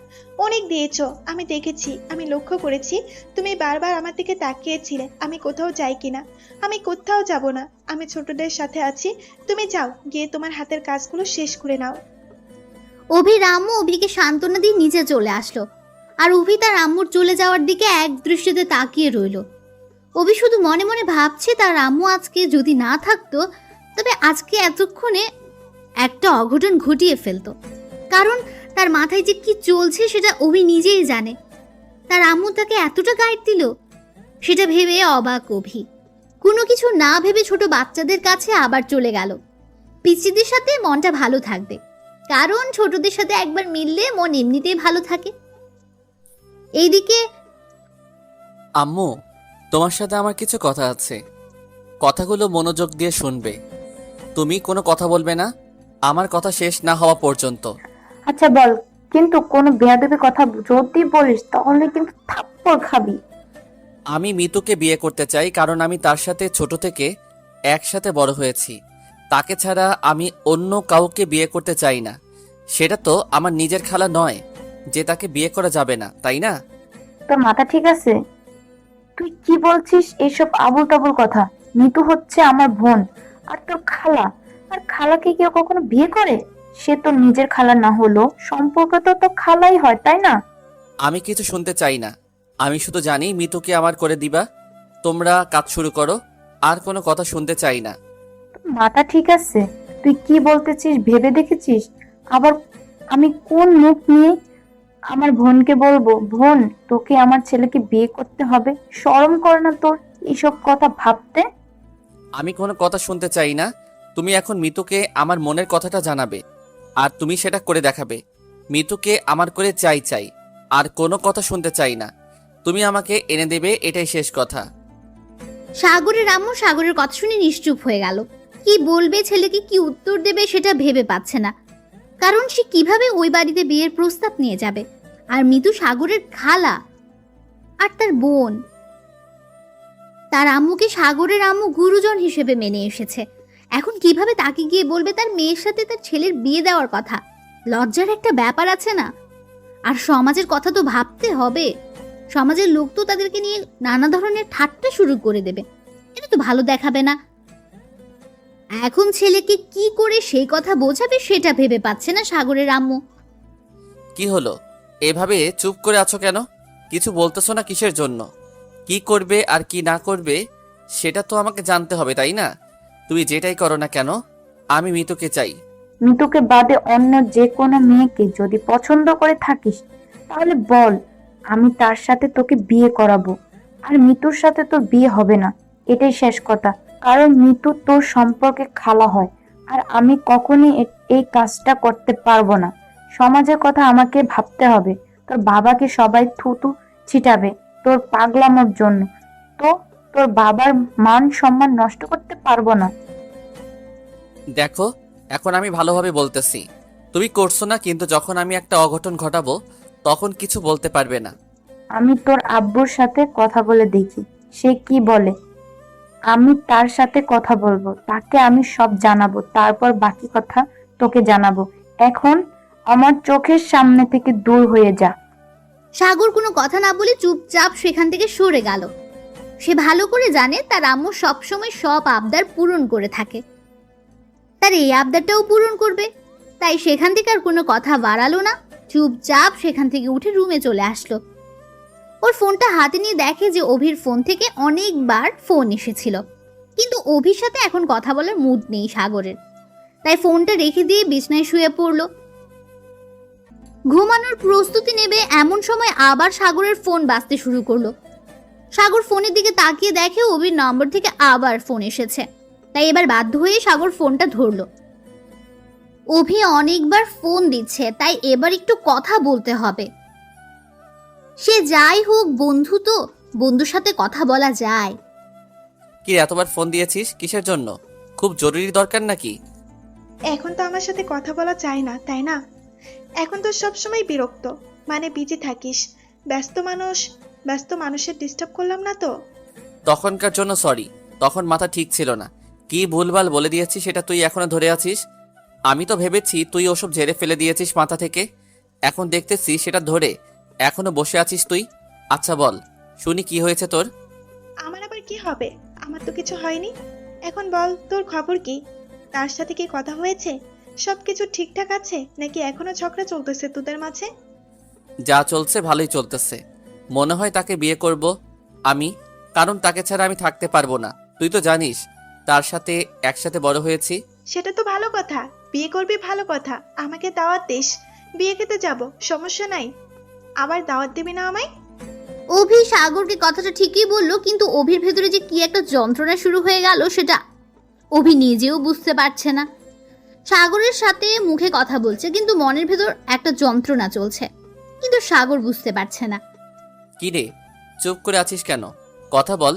অনেক দিয়েছো, আমি দেখেছি, আমি লক্ষ্য করেছি। তুমি বারবার আমার দিকে তাকিয়েছিলে আমি কোথাও যাই কিনা। আমি কোথাও যাব না, আমি ছোটদের সাথে আছি। তুমি যাও, গিয়ে তোমার হাতের কাজগুলো শেষ করে নাও। অভির আম্মু অভিকে সান্ত্বনা দিয়ে নিচে চলে আসলো, আর অভি তার আম্মুর চলে যাওয়ার দিকে এক দৃষ্টিতে তাকিয়ে রইল। অভি শুধু মনে মনে ভাবছে তার আম্মু আজকে যদি না থাকতো, তবে আজকে এতক্ষণে একটা অঘটন ঘটিয়ে ফেলতো। কারণ তার মাথায় যে কি চলছে সেটা অভি নিজেই জানে। তার আম্মু তাকে এতটা গাইড দিল, সেটা ভেবে অবাক অভি। কোনো কিছু না ভেবে ছোট বাচ্চাদের কাছে আবার চলে গেল। পিচিদের সাথে মনটা ভালো থাকবে, কারণ ছোটদের সাথে একবার মিললে মন এমনিতেই ভালো থাকে। এইদিকে আম্মু, তোমার সাথে আমার কিছু কথা আছে। কথাগুলো মনোযোগ দিয়ে শুনবে। তুমি কোনো কথা বলবে না আমার কথা শেষ না হওয়া পর্যন্ত। আচ্ছা বল, কিন্তু কোনো বেয়াদবি কথা যদি বলিস তাহলে কিন্তু থাপ্পড় খাবি। আমি মিতুকে বিয়ে করতে চাই, কারণ আমি তার সাথে ছোট থেকে একসাথে বড় হয়েছি। তাকে ছাড়া আমি অন্য কাউকে বিয়ে করতে চাই না। সেটা তো আমার নিজের খালা নয় যে তাকে বিয়ে করা যাবে না, তাই না? তোর মাথা ঠিক আছে? তুই কি বলছিস এসব আবুল তাবুল কথা? মিতু হচ্ছে আমার বোন, আর তোর খালা। আর খালাকে কেউ কখনো বিয়ে করে? সে তো নিজের খালা না হলো সম্পর্ক তো তো খালাই হয়, তাই না? আমি কিছু শুনতে চাই না। আমি শুধু জানি মিতুকে আমার করে দিবা। তোমরা কাজ শুরু করো, আর কোনো কথা শুনতে চাই না। তোর মাথা ঠিক আছে? তুই কি বলতেছিস ভেবে দেখেছিস? আবার আমি কোন মুখ নিয়ে আমার বোনকে বলবো, বোন তোকে আমার ছেলেকে বিয়ে করতে হবে? শরম করে না তোর এইসব কথা ভাবতে? আমি কোনো কথা শুনতে চাই না। তুমি এখন মিতুকে আমার মনের কথাটা জানাবে, আর তুমি সেটা করে দেখাবে। মিতুকে আমার করে চাই চাই, আর কোনো কথা শুনতে চাই না। তুমি আমাকে এনে দেবে, এটাই শেষ কথা। সাগরের আম্মু সাগরের কথা শুনে নিশ্চুপ হয়ে গেল। কি বলবে, ছেলেকে কি উত্তর দেবে সেটা ভেবে পাচ্ছে না। কারণ সে কিভাবে ওই বাড়িতে বিয়ের প্রস্তাব নিয়ে যাবে, আর মিতু সাগরের খালা আর তার বোন। তার আম্মুকে সাগরের আম্মু গুরুজন হিসেবে মেনে এসেছে। এখন কিভাবে তাকে গিয়ে বলবে তার মেয়ের সাথে তার ছেলের বিয়ে দেওয়ার কথা? লজ্জার একটা ব্যাপার আছে না? আর সমাজের কথা তো ভাবতে হবে। সমাজের লোক তো তাদেরকে নিয়ে নানা ধরনের ঠাট্টা শুরু করে দেবে, এটা তো ভালো দেখাবে না। এখন ছেলেকে কি করে সেই কথা বোঝাবে সেটা ভেবে পাচ্ছে না সাগরের আম্মু। কি হলো, এভাবে চুপ করে আছো কেন? কিছু বলতেছো না কিসের জন্য? কি করবে আর কি না করবে সেটা তো আমাকে জানতে হবে, তাই না? তুমি যেটাই করো না কেন, আমি মিতুকে চাই। মিতুকে বাদে অন্য যে কোনো মেয়েকে যদি পছন্দ করে থাকিস তাহলে বল, আমি তার সাথে তোকে বিয়ে করাবো। আর মিতুর সাথে তোর বিয়ে হবে না, এটাই শেষ কথা। কারণ মিতু তোর সম্পর্কে খালা হয়, আর আমি কখনই এই কাজটা করতে পারবো না। সমাজের কথা আমাকে ভাবতে হবে। তোর বাবাকে সবাই থুতু ছিটাবে তোর পাগলামোর জন্য, তো তোর বাবার মান সম্মান নষ্ট করতে পারবো না। দেখো, এখন আমি ভালোভাবে বলতেছি, তুমি করছো না, কিন্তু যখন আমি একটা অঘটন ঘটাবো তখন কিছু বলতে পারবে না। আমি তোর আব্বুর সাথে কথা বলে দেখি সে কি বলে। আমি তার সাথে কথা বলবো, তাকে আমি সব জানাবো, তারপর বাকি কথা তোকে জানাবো। এখন আমার চোখের সামনে থেকে দূর হয়ে যা। সাগর কোনো কথা না বলে চুপচাপ সেখান থেকে সরে গেল। সে ভালো করে জানে তার আম্মু সবসময় সব আবদার পূরণ করে থাকে, তার এই আবদারটাও পূরণ করবে। তাই সেখান থেকে আর কোনো কথা বাড়ালো না, চুপচাপ সেখান থেকে উঠে রুমে চলে আসলো। ওর ফোনটা হাতে নিয়ে দেখে যে অভির ফোন থেকে অনেকবার ফোন এসেছিল, কিন্তু অভির সাথে এখন কথা বলার মুড নেই সাগরের। তাই ফোনটা রেখে দিয়ে বিছনায় শুয়ে পড়লো। ঘুমানোর প্রস্তুতি নেবে এমন সময় আবার সাগরের ফোন বাজতে শুরু করলো। সাগর ফোনের দিকে তাকিয়ে দেখে অভির নম্বর থেকে আবার ফোন এসেছে। তাই এবার বাধ্য হয়ে সাগর ফোনটা ধরলো। অভি অনেকবার ফোন দিচ্ছে, তাই এবার একটু কথা বলতে হবে। সে যাই হোক বন্ধু, তো বন্ধুর সাথে কথা বলা যায়। কি রে, এতবার ফোন দিয়েছিস কিসের জন্য? খুব জরুরি দরকার নাকি? এখন তো আমার সাথে কথা বলা যায় না, তাই না? এখন তো সবসময় বিরক্ত, মানে বিজি থাকিস। ব্যস্ত মানুষের ডিস্টার্ব করলাম না তো? তখনকার জন্য সরি, তখন মাথা ঠিক ছিল না। কি ভুলভাল বলে দিয়েছি সেটা তুই এখনো ধরে আছিস? আমি তো ভেবেছি তুই ওসব ঝেড়ে ফেলে দিয়েছিস মাথা থেকে, এখন দেখতেছি সেটা ধরে এখনো বসে আছিস তুই। আচ্ছা বল, শুনি কি হয়েছে তোর? আমার আবার কি হবে? আমার তো কিছু হয়নি। এখন বল, তোর খবর কি? তার সাথে কি কথা হয়েছে? সবকিছু ঠিকঠাক আছে নাকি এখনো ঝগড়া চলতেছে তোদের মাঝে? যা চলছে ভালোই চলতেছে। মনে হয় তাকে বিয়ে করব আমি, কারণ তাকে ছাড়া আমি থাকতে পারবো না। তুই তো জানিস তার সাথে একসাথে বড় হয়েছি। সেটা তো ভালো কথা, বিয়ে করবি ভালো কথা। আমাকে দাওয়াত দিস, বিয়ে খেতে যাব, সমস্যা নাই। আবার দাওয়াত দিবি না আমায়? অভি সাগরকে কথাটা ঠিকই বললো, কিন্তু অভির ভেতরে যে কি একটা যন্ত্রণা শুরু হয়ে গেল সেটা অভি নিজেও বুঝতে পারছে না। সাগরের সাথে মুখে কথা বলছে, কিন্তু মনের ভেতর একটা যন্ত্রণা চলছে, কিন্তু সাগর বুঝতে পারছে না। কি রে, চুপ করে আছিস কেন? কথা বল।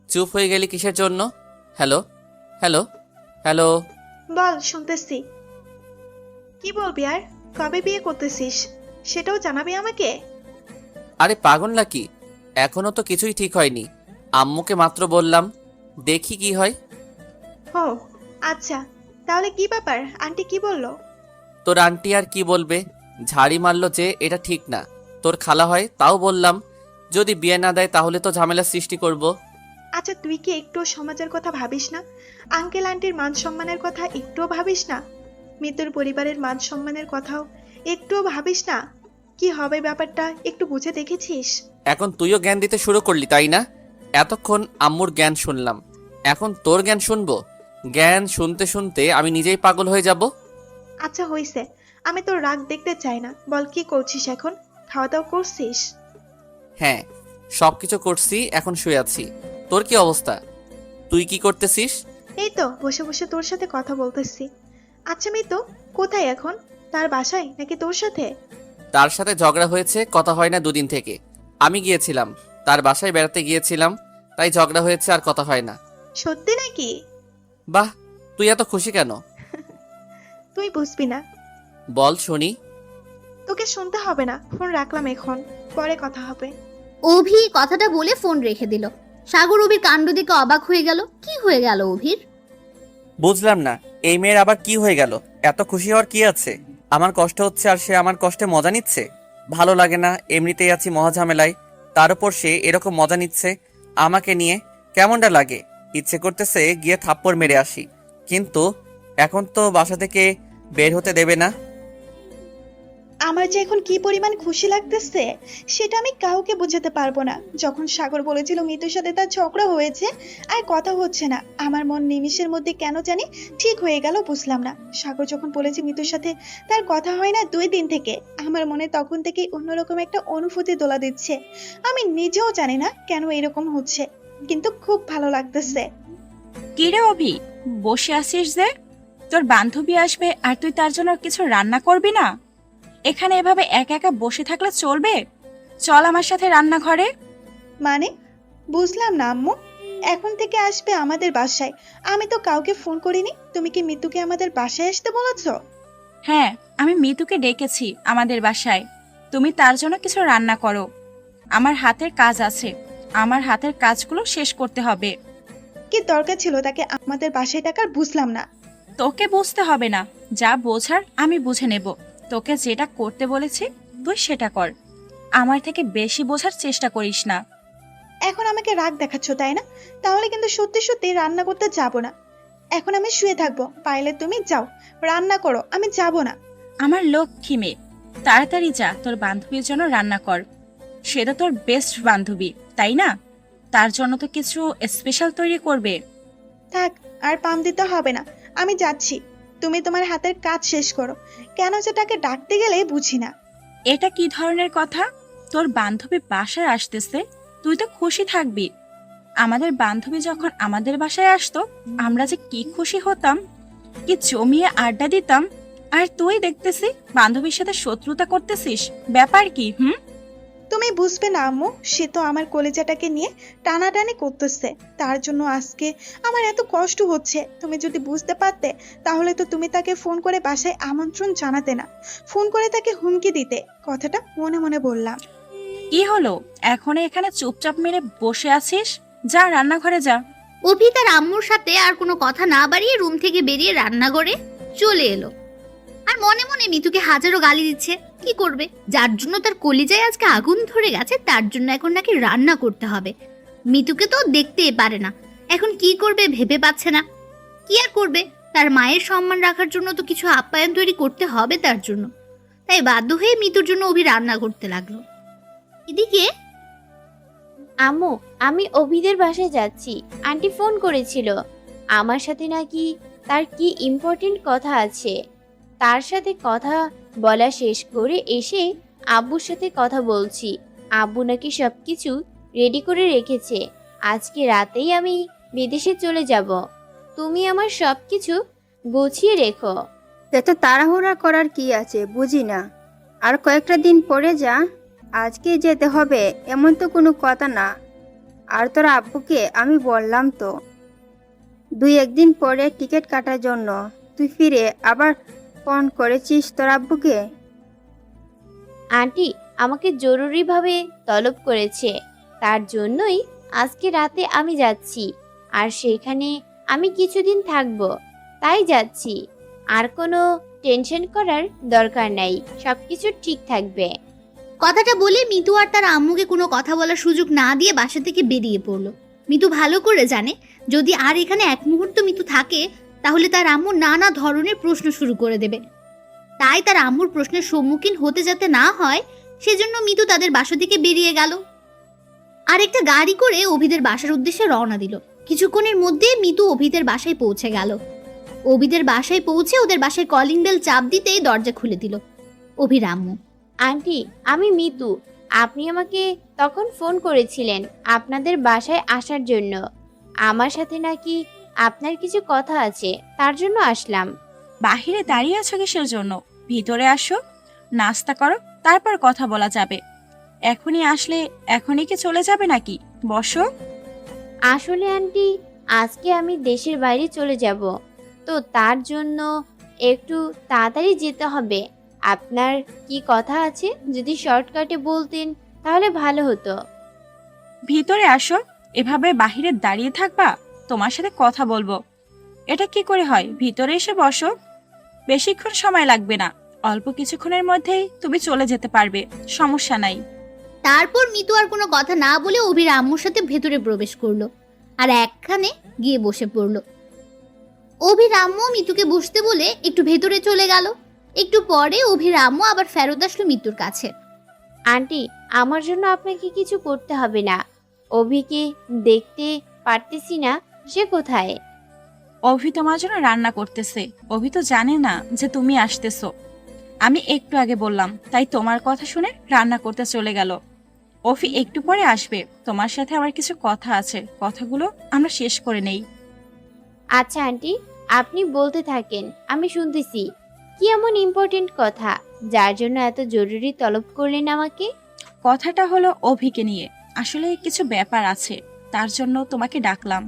চুপ হয়ে গেলি কিসের জন্য? Hello hello hello. বল, শুনতেছি। কি বলবি আর? কবে বিয়ে করতেছিস সেটাও জানাবি আমাকে? আরে পাগল নাকি, এখনো তো কিছুই ঠিক হয়নি। আম্মুকে মাত্র বললাম, দেখি কি হয়। ও আচ্ছা, তাহলে কি ব্যাপার? আন্টি কি বললো? তোর আন্টি আর কি বলবে, ঝাড়ি মারলো যে এটা ঠিক না। তোর খালা হয় তাও বললাম, যদি বিয়ে না দেয় তাহলে তো ঝামেলার সৃষ্টি করব। আচ্ছা, তুই কি একটু সমাজের কথা ভাবিস না? আঙ্কেল আন্টির মান সম্মানের কথা একটুও ভাবিস না? মৃত্যুর পরিবারের মান সম্মানের কথাও একটুও ভাবিস না? কি হবে ব্যাপারটা একটু বুঝে দেখেছিস? এখন তুইও জ্ঞান দিতে শুরু করলি তাই না? এতক্ষণ আম্মুর জ্ঞান শুনলাম, এখন তোর জ্ঞান শুনবো? জ্ঞান শুনতে শুনতে আমি নিজেই পাগল হয়ে যাব। আচ্ছা হইছে, আমি তোর রাগ দেখতে চাই না। বল, কি করছিস এখন? খাওয়া দাওয়া করছিস? হ্যাঁ, সবকিছু করছি, এখন শুয়ে আছি। তোর কি অবস্থা? তুই কি করতেছিস? এই তো বসে বসে তোর সাথে কথা বলতেছি। আচ্ছা মিতু কোথায় এখন? তার বাসায় নাকি তোর সাথে? তার সাথে ঝগড়া হয়েছে, কথা হয় না দুদিন থেকে। আমি গিয়েছিলাম তার বাসায় বেড়াতে গিয়েছিলাম, তাই ঝগড়া হয়েছে, আর কথা হয় না। সত্যি নাকি? বাহ, তুই এত খুশি কেন? তুই বুঝবি না। বল শুনি। তোকে শুনতে হবে না, ফোন রাখলাম এখন, পরে কথা হবে। অভি কথাটা বলে ফোন রেখে দিল। সাগর অভির কাণ্ড দেখে অবাক হয়ে গেল। কি হয়ে গেল অভির? বুঝলাম না, এই মেয়ের আবার কি হয়ে গেল? এত খুশি হওয়ার কি আছে? আমার কষ্ট হচ্ছে আর সে আমার কষ্টে মজা নিচ্ছে। ভালো লাগে না, এমনিতেই আছি মহাঝামেলায়, তার উপর সে এরকম মজা নিচ্ছে আমাকে নিয়ে। কেমনটা লাগে? ইচ্ছে করতেছে গিয়ে থাপ্পড় মেরে আসি, কিন্তু এখন তো বাসা থেকে বের হতে দেবে না। আমার যে এখন কি পরিমাণ খুশি লাগতেছে সেটা আমি কাউকে বোঝাতে পারবো না। যখন সাগর বলেছিল মিতুর সাথে তার ঝগড়া হয়েছে আর কথা হচ্ছে না, আমার মন নিমিষের মধ্যে কেন জানি ঠিক হয়ে গেল, বুঝলাম না। সাগর যখন বলেছে মিতুর সাথে তার কথা হয় না 2 দিন থেকে, আমার মনে তখন থেকেই অন্যরকম একটা অনুভূতি দোলা দিচ্ছে। আমি নিজেও জানি না কেন এরকম হচ্ছে, কিন্তু খুব ভালো লাগতেছে। কিরে অভি, বসে আছিস যে? তোর বান্ধবী আসবে আর তুই তার জন্য কিছু রান্না করবি না? এখানে এভাবে একা একা বসে থাকলে চলবে? চল আমার সাথে রান্নাঘরে। মানে বুঝলাম না আম্মু, এখন থেকে আসবে আমাদের বাসায়? আমি তো কাউকে ফোন করিনি। তুমি কি মিতুকে আমাদের বাসায় আসতে বলেছো? হ্যাঁ, আমি মিতুকে ডেকেছি আমাদের বাসায়। তুমি তার জন্য কিছু রান্না করো। আমার হাতের কাজ আছে, আমার হাতের কাজগুলো শেষ করতে হবে। কি দরকার ছিল তাকে আমাদের বাসায় ডাকার, বুঝলাম না। তোকে বুঝতে হবে না, যা বোঝার আমি বুঝে নেব। তোকে যেটা করতে বলেছি তুই সেটা কর, আমার থেকে বেশি বোঝার চেষ্টা করিস না। এখন আমাকে রাগ দেখাচ্ছ তাই না? তাহলে কিন্তু সত্যি সত্যি রান্না করতে যাব না। এখন আমি শুয়ে থাকবো, পাইলে তুমি যাও রান্না করো, আমি যাব না। আমার লক্ষ্মী মেয়ে, তাড়াতাড়ি যা, তোর বান্ধবীর জন্য রান্না কর। সে তো তোর বেস্ট বান্ধবী, তাই না? তার জন্য তো কিছু স্পেশাল তৈরি করবে। থাক, আর পাম দিতে হবে না, আমি যাচ্ছি। তুমি তোমার হাতের কাজ শেষ করো। কেন যে তাকে ডাকতে গেলে বুঝি না। এটা কি ধরনের কথা? তোর বান্ধবী বাসায় আসতেছে, তুই তো খুশি থাকবি। আমাদের বান্ধবী যখন আমাদের বাসায় আসতো আমরা যে কি খুশি হতাম, কি জমিয়ে আড্ডা দিতাম। আর তুই দেখতেছি বান্ধবীর সাথে শত্রুতা করতেছিস, ব্যাপার কি? তুমি বুঝবে না আম্মু, সে তো আমার কলেজাটাকে নিয়ে টানাটানি করতেছে। তার জন্য আজকে আমার এত কষ্ট হচ্ছে। তুমি যদি বুঝতে পারতে তাহলে তো তুমি তাকে ফোন করে বাসায় আমন্ত্রণ জানাতে না, ফোন করে তাকে হুমকি দিতে। কথাটা মনে মনে বললাম। কি হলো, এখন এখানে চুপচাপ মেরে বসে আছিস? যা রান্নাঘরে যা। অভি তার আম্মুর সাথে আর কোনো কথা না বাড়িয়ে রুম থেকে বেরিয়ে রান্নাঘরে চলে এলো। আর মনে মনে মিতুকে হাজারো গালি দিচ্ছে। কি করবে, যার জন্য তার কলিজায় আজকে আগুন ধরে গেছে তার জন্য এখন নাকি রান্না করতে হবে। মিতুকে তো দেখতেই পারে না, এখন কি করবে ভেবে পাচ্ছে না। কি আর করবে, তার মায়ের সম্মান রাখার জন্য তো কিছু আপ্যায়ন তৈরি করতে হবে তার জন্য। তাই বাধ্য হয়ে মিতুর জন্য অভি রান্না করতে লাগলো। এদিকে আম্মু, আমি অভিদের বাসায় যাচ্ছি। আন্টি ফোন করেছিল, আমার সাথে নাকি তার কি ইম্পর্টেন্ট কথা আছে। তার সাথে কথা বলা শেষ করে এসে আব্বুর সাথে কথা বলছি। আব্বু নাকি সব কিছু রেডি করে রেখেছে। আজকে রাতেই আমি বিদেশে চলে যাব। তুমি আমার সব কিছু গুছিয়ে রেখো। এত তাড়াহুড়া করার কি আছে বুঝি না। আর কয়েকটা দিন পরে যা, আজকে যেতে হবে এমন তো কোনো কথা না। আর তোর আব্বুকে আমি বললাম তো 2-1 দিন পরে টিকিট কাটার জন্য। তুই ফিরে আবার ফোন করেছিস তোর আব্বুকে? আন্টি আমাকে জরুরিভাবে তলব করেছে, তার জন্যই আজকে রাতে আমি যাচ্ছি। আর সেখানে আমি কিছুদিন থাকবো, তাই যাচ্ছি। আর কোনো টেনশন করার দরকার নাই, সবকিছু ঠিক থাকবে। কথাটা বলে মিতু আর তার আম্মুকে কোনো কথা বলার সুযোগ না দিয়ে বাসা থেকে বেরিয়ে পড়লো। মিতু ভালো করে জানে যদি আর এখানে এক মুহূর্ত মিতু থাকে তাহলে তার আম্মু নানা ধরনের প্রশ্ন শুরু করে দেবে। তাই তার আম্মুর প্রশ্নের সম্মুখীন হতে যাতে না হয় সেজন্য মিতু তাদের বাসা থেকে বেরিয়ে গেল। আর একটা গাড়ি করে অভিদের বাসার উদ্দেশ্যে রওনা দিল। কিছুক্ষণের মধ্যে মিতু অভিদের বাসায় পৌঁছে গেল। অভিদের বাসায় পৌঁছে ওদের বাসায় কলিং বেল চাপ দিতেই দরজা খুলে দিল অভির আম্মু। আন্টি, আমি মিতু। আপনি আমাকে তখন ফোন করেছিলেন আপনাদের বাসায় আসার জন্য। আমার সাথে নাকি আপনার কিছু কথা আছে, তার জন্য আসলাম। বাহিরে দাঁড়িয়ে আছো কিসের জন্য? ভিতরে আসো, নাস্তা করো, তারপর কথা বলা যাবে। এখনই আসলে এখনই কি চলে যাবে নাকি? বসো। আসলে আন্টি, আজকে আমি দেশের বাইরে চলে যাব, তো তার জন্য একটু তাড়াতাড়ি যেতে হবে। আপনার কি কথা আছে যদি শর্টকাটে বলতেন তাহলে ভালো হতো। ভিতরে আসো। এভাবে বাহিরে দাঁড়িয়ে থাকবা? তোমার সাথে কথা বলবো। এটা কি করে হয়? ভিতরে এসে বসো। বেশিক্ষণ সময় লাগবে না, অল্প কিছুক্ষণের মধ্যেই তুমি চলে যেতে পারবে, সমস্যা নাই। তারপর মিতু আর কোনো কথা না বলে অভির আম্মুর সাথে ভেতরে প্রবেশ করলো আর একখানে গিয়ে বসে পড়লো। অভির আম্মু মিতুকে বসতে বলে একটু ভেতরে চলে গেল। একটু পরে অভির আম্মু আবার ফেরত আসলো মিতুর কাছে। আন্টি, আমার জন্য আপনাকে কিছু করতে হবে না। অভিকে দেখতে পারতেছি না, সে কোথায়? অভি তোমার জন্য রান্না করতেছে। অভি তো জানে না যে তুমি আসতেছো। আমি একটু আগে বললাম, তাই তোমার কথা শুনে রান্না করতে চলে গেল। অভি একটু পরে আসবে। তোমার সাথে আমার কিছু কথা আছে, কথাগুলো আমরা শেষ করে নেই। আচ্ছা আন্টি, আপনি বলতে থাকেন, আমি শুনতেছি। কি এমন ইম্পর্টেন্ট কথা যার জন্য এত জরুরি তলব করলেন আমাকে? কথাটা হলো অভিকে নিয়ে। আসলে কিছু ব্যাপার আছে, তার জন্য তোমাকে ডাকলাম।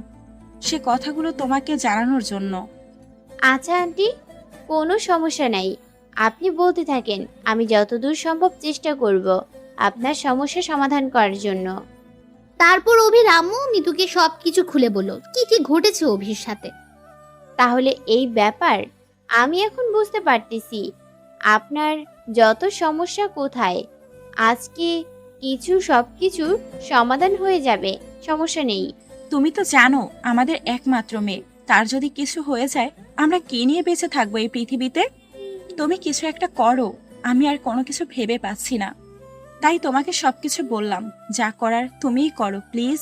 সে কথাগুলো তোমাকে জানানোর জন্য। আচ্ছা আন্টি, কোনো সমস্যা নাই, আপনি বলতে থাকেন। আমি যতদূর সম্ভব চেষ্টা করব আপনার সমস্যা সমাধান করার জন্য। তারপর অভির আম্মু মিতুকে সবকিছু খুলে বলল কি কি ঘটেছে অভির সাথে। তাহলে এই ব্যাপার আমি এখন বুঝতে পারতেছি আপনার যত সমস্যা কোথায়। আজকে সবকিছুর সমাধান হয়ে যাবে, সমস্যা নেই। তুমি তো জানো আমাদের একমাত্র মেয়ে, তার যদি কিছু হয়ে যায় আমরা কি নিয়ে বেঁচে থাকবো এই পৃথিবীতে? তুমি কিছু একটা করো, আমি আর কোনো কিছু ভেবে পাচ্ছি না। তাই তোমাকে সবকিছু বললাম, যা করার তুমিই করো প্লিজ।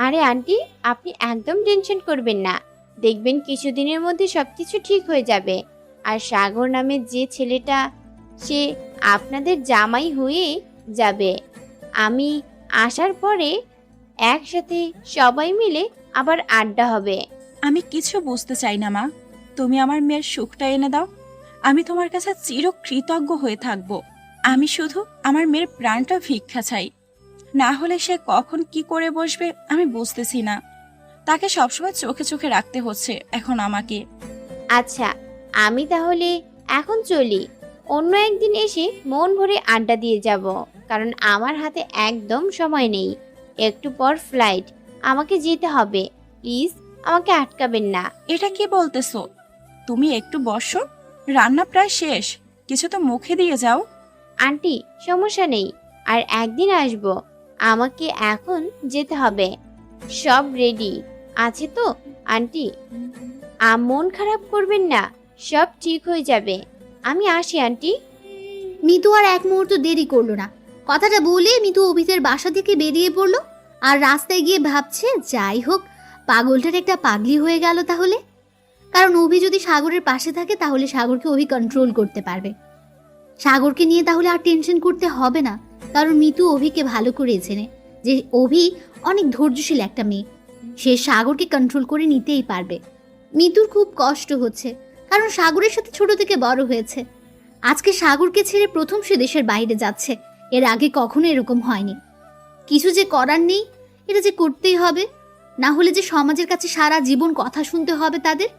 আরে আন্টি, আপনি একদম টেনশন করবেন না, দেখবেন কিছুদিনের মধ্যে সবকিছু ঠিক হয়ে যাবে। আর সাগর নামের যে ছেলেটা, সে আপনাদের জামাই হয়ে যাবে। আমি আসার পরে একসাথে সবাই মিলে আবার আড্ডা হবে। আমি কিছু বুঝতে চাই না মা, তুমি আমার মেয়ের সুখটা এনে দাও। আমি তোমার কাছে চিরকৃতজ্ঞ হয়ে থাকবো। আমি শুধু আমার মেয়ের প্রাণটা ভিক্ষা চাই, না হলে সে কখন কি করে বসবে আমি বুঝতেছি না। তাকে সবসময় চোখে চোখে রাখতে হচ্ছে এখন আমাকে। আচ্ছা, আমি তাহলে এখন চলি। অন্য একদিন এসে মন ভরে আড্ডা দিয়ে যাব, কারণ আমার হাতে একদম সময় নেই। একটু পর ফ্লাইট, আমাকে যেতে হবে। প্লিজ আমাকে আটকাবেন না। এটা কি বলতেছো? তুমি একটু বসো, রান্না প্রায় শেষ, কিছু তো মুখে দিয়ে যাও। আন্টি, সমস্যা নেই, আর একদিন আসব। আমাকে এখন যেতে হবে। সব রেডি আছে তো আন্টি? মন খারাপ করবেন না, সব ঠিক হয়ে যাবে। আমি আসি আন্টি। মিতু আর এক মুহূর্ত দেরি করলো না। কথাটা বলে মিতু অভিদের বাসা থেকে বেরিয়ে পড়লো। আর রাস্তায় গিয়ে ভাবছে, যাই হোক, পাগলটার একটা পাগলি হয়ে গেল তাহলে। কারণ অভি যদি সাগরের পাশে থাকে তাহলে সাগরকে অভি কন্ট্রোল করতে পারবে। সাগরকে নিয়ে তাহলে আর টেনশন করতে হবে না, কারণ মিতু অভিকে ভালো করে চেনে যে অভি অনেক ধৈর্যশীল একটা মেয়ে, সে সাগরকে কন্ট্রোল করে নিতেই পারবে। মিতুর খুব কষ্ট হচ্ছে, কারণ সাগরের সাথে ছোট থেকে বড় হয়েছে। আজকে সাগরকে ছেড়ে প্রথম সে দেশের বাইরে যাচ্ছে, এর আগে কখনো এরকম হয়নি। কিছু যে করার নেই, এটা যে করতেই হবে, না হলে যে সমাজের কাছে সারা জীবন কথা শুনতে হবে তাদের।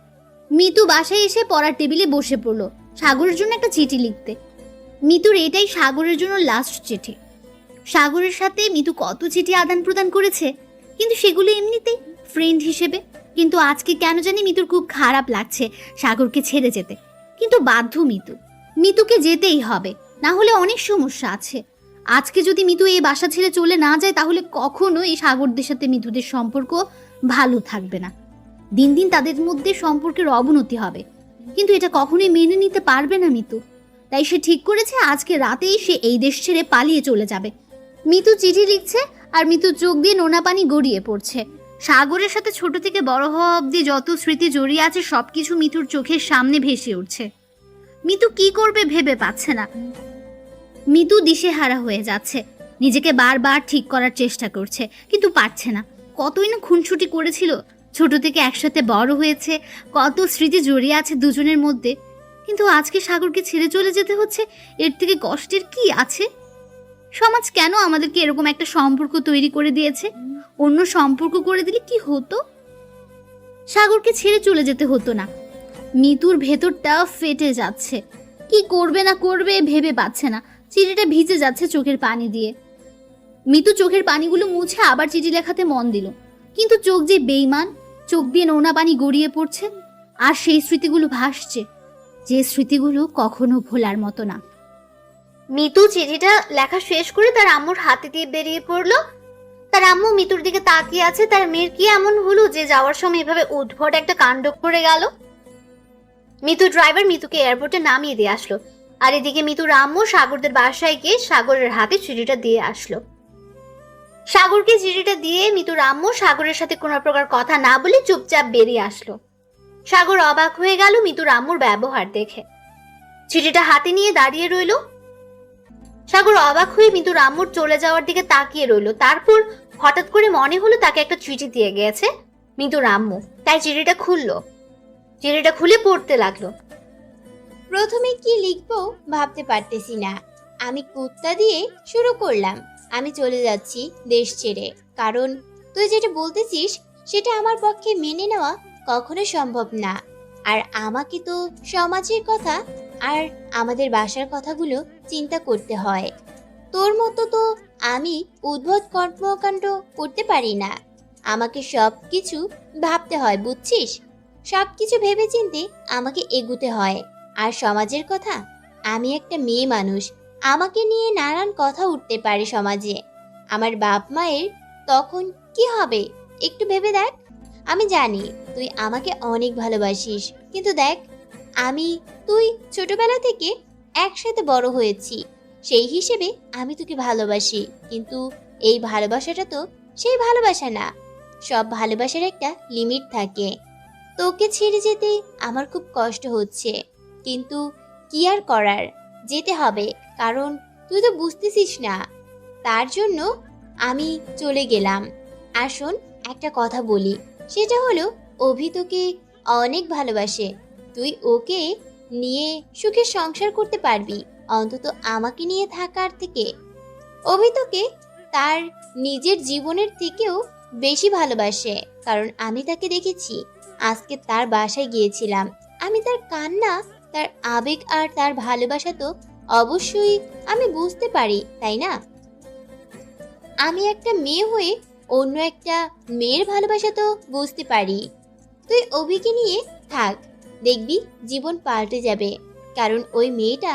মিতু বাসায় এসে পড়ার টেবিলে বসে পড়লো সাগরের জন্য একটা চিঠি লিখতে। মিতুর এটাই সাগরের জন্য লাস্ট চিঠি। সাগরের সাথে মিতু কত চিঠি আদান প্রদান করেছে, কিন্তু সেগুলো এমনিতেই ফ্রেন্ড হিসেবে। কিন্তু আজকে কেন জানি মিতুর খুব খারাপ লাগছে সাগরকে ছেড়ে যেতে, কিন্তু বাধ্য মিতুকে যেতেই হবে, না হলে অনেক সমস্যা আছে। আজকে যদি মিতু এই বাসা ছেড়ে চলে না যায় তাহলে কখনো এই সাগরদের সাথে মিতুদের সম্পর্ক ভালো থাকবে না। দিন দিন তাদের মধ্যে সম্পর্কের অবনতি হবে, কিন্তু এটা কখনোই মেনে নিতে পারবে না মিতু। তাই সে ঠিক করেছে আজকে রাতেই সে এই দেশ ছেড়ে পালিয়ে চলে যাবে। মিতু চিঠি লিখছে আর মিতু চোখ দিয়ে নোনা পানি গড়িয়ে পড়ছে। সাগরের সাথে ছোট থেকে বড় হওয়া অবধি যত স্মৃতি জড়িয়ে আছে সবকিছু মিতুর চোখের সামনে ভেসে উঠছে। মিতু কি করবে ভেবে পাচ্ছে না। মিতু দিশেহারা হয়ে যাচ্ছে, নিজেকে বারবার ঠিক করার চেষ্টা করছে, কিন্তু পারছে না। কতই না খুনসুটি করেছিল, ছোট থেকে একসাথে বড় হয়েছে, কত স্মৃতি জড়িয়ে আছে দুজনের মধ্যে, কিন্তু আজকে সাগরকে ছেড়ে চলে যেতে হচ্ছে। এর থেকে কষ্টের কি আছে? সমাজ কেন আমাদেরকে এরকম একটা সম্পর্ক তৈরি করে দিয়েছে? অন্য সম্পর্ক করে দিলে কি হতো? সাগরকে ছেড়ে চলে যেতে হতো না। মিতুর ভেতরটা ফেটে যাচ্ছে, কি করবে না করবে ভেবে পাচ্ছে না। চিঠিটা ভিজে যাচ্ছে চোখের পানি দিয়ে। মিতু চোখের পানিগুলো মুছে আবার চিঠি লেখাতে মন দিল, কিন্তু চোখ যে বেইমান, চোখ দিয়ে নোনা পানি গড়িয়ে পড়ছে, আর সেই স্মৃতিগুলো ভাসছে, যে স্মৃতিগুলো কখনো ভোলার মতো না। মিতু চিঠিটা লেখা শেষ করে তার আম্মুর হাতে দিয়ে বেরিয়ে পড়লো। তার আম্মু মিতুর দিকে তাকিয়ে আছে। তার মেয়ের কি এমন হলো যে যাওয়ার সময় এভাবে উদ্ভট একটা কাণ্ড করে গেল? মিতু ড্রাইভার মিতুকে এয়ারপোর্টে নামিয়ে দিয়ে আসলো, আর এদিকে মিতুর আম্মু সাগরদের বাসায় গিয়ে সাগরের হাতে চিঠিটা দিয়ে আসলো। সাগরকে চিঠিটা দিয়ে মিতুর আম্মু সাগরের সাথে কোনো প্রকার কথা না বলে চুপচাপ বেরিয়ে আসলো। সাগর অবাক হয়ে গেল মিতুর আম্মুর ব্যবহার দেখে। চিঠিটা হাতে নিয়ে দাঁড়িয়ে রইল। সাগর অবাক হয়ে মিতুর আম্মুর চলে যাওয়ার দিকে তাকিয়ে রইল। তারপর হঠাৎ করে মনে হলো তাকে একটা চিঠি দিয়ে গেছে মিতুর আম্মু, তাই চিঠিটা খুললো। চিঠিটা খুলে পড়তে লাগলো। প্রথমে কি লিখবো ভাবতে পারতেছি না। আমি কুত্তা দিয়ে শুরু করলাম। আমি চলে যাচ্ছি দেশ ছেড়ে, কারণ তুই যেটা বলতেছিস সেটা আমার পক্ষে মেনে নেওয়া কখনো সম্ভব না। আর আমাকে তো সমাজের কথা আর আমাদের বাসার কথাগুলো চিন্তা করতে হয়। তোর মতো তো আমি উদ্ভট কর্মকাণ্ড করতে পারি না। আমাকে সব কিছু ভাবতে হয়, বুঝছিস? সব কিছু ভেবে চিন্তে আমাকে এগুতে হয়। আর সমাজের কথা, আমি একটা মেয়ে মানুষ, আমাকে নিয়ে নানান কথা উঠতে পারে সমাজে। আমার বাপ মায়ের তখন কি হবে একটু ভেবে দেখ। আমি জানি তুই আমাকে অনেক ভালোবাসিস, কিন্তু দেখ, তুই ছোটবেলা থেকে একসাথে বড় হয়েছি, সেই হিসেবে আমি তোকে ভালোবাসি। কিন্তু এই ভালোবাসাটা তো সেই ভালোবাসা না। সব ভালোবাসার একটা লিমিট থাকে। তোকে ছেড়ে যেতে আমার খুব কষ্ট হচ্ছে, কিন্তু কি আর করার, যেতে হবে, কারণ তুই তো বুঝতেছিস না। তার জন্য আমি চলে গেলাম। আর শোন, একটা কথা বলি, সেটা হলো অভি তোকে অনেক ভালোবাসে। তুই ওকে নিয়ে সুখে সংসার করতে পারবি, অন্তত আমাকে নিয়ে থাকার থেকে। অভি তোকে তার নিজের জীবনের থেকেও বেশি ভালোবাসে, কারণ আমি তাকে দেখেছি। আজকে তার বাসায় গিয়েছিলাম, আমি তার কান্না, তার আবেগ আর তার ভালোবাসা তো অবশ্যই আমি বুঝতে পারি, তাই না? আমি একটা মেয়ে হয়ে অন্য একটা মেয়ের ভালোবাসা তো বুঝতে পারি। তুই অভিকে নিয়ে থাক, দেখবি জীবন পাল্টে যাবে, কারণ ওই মেয়েটা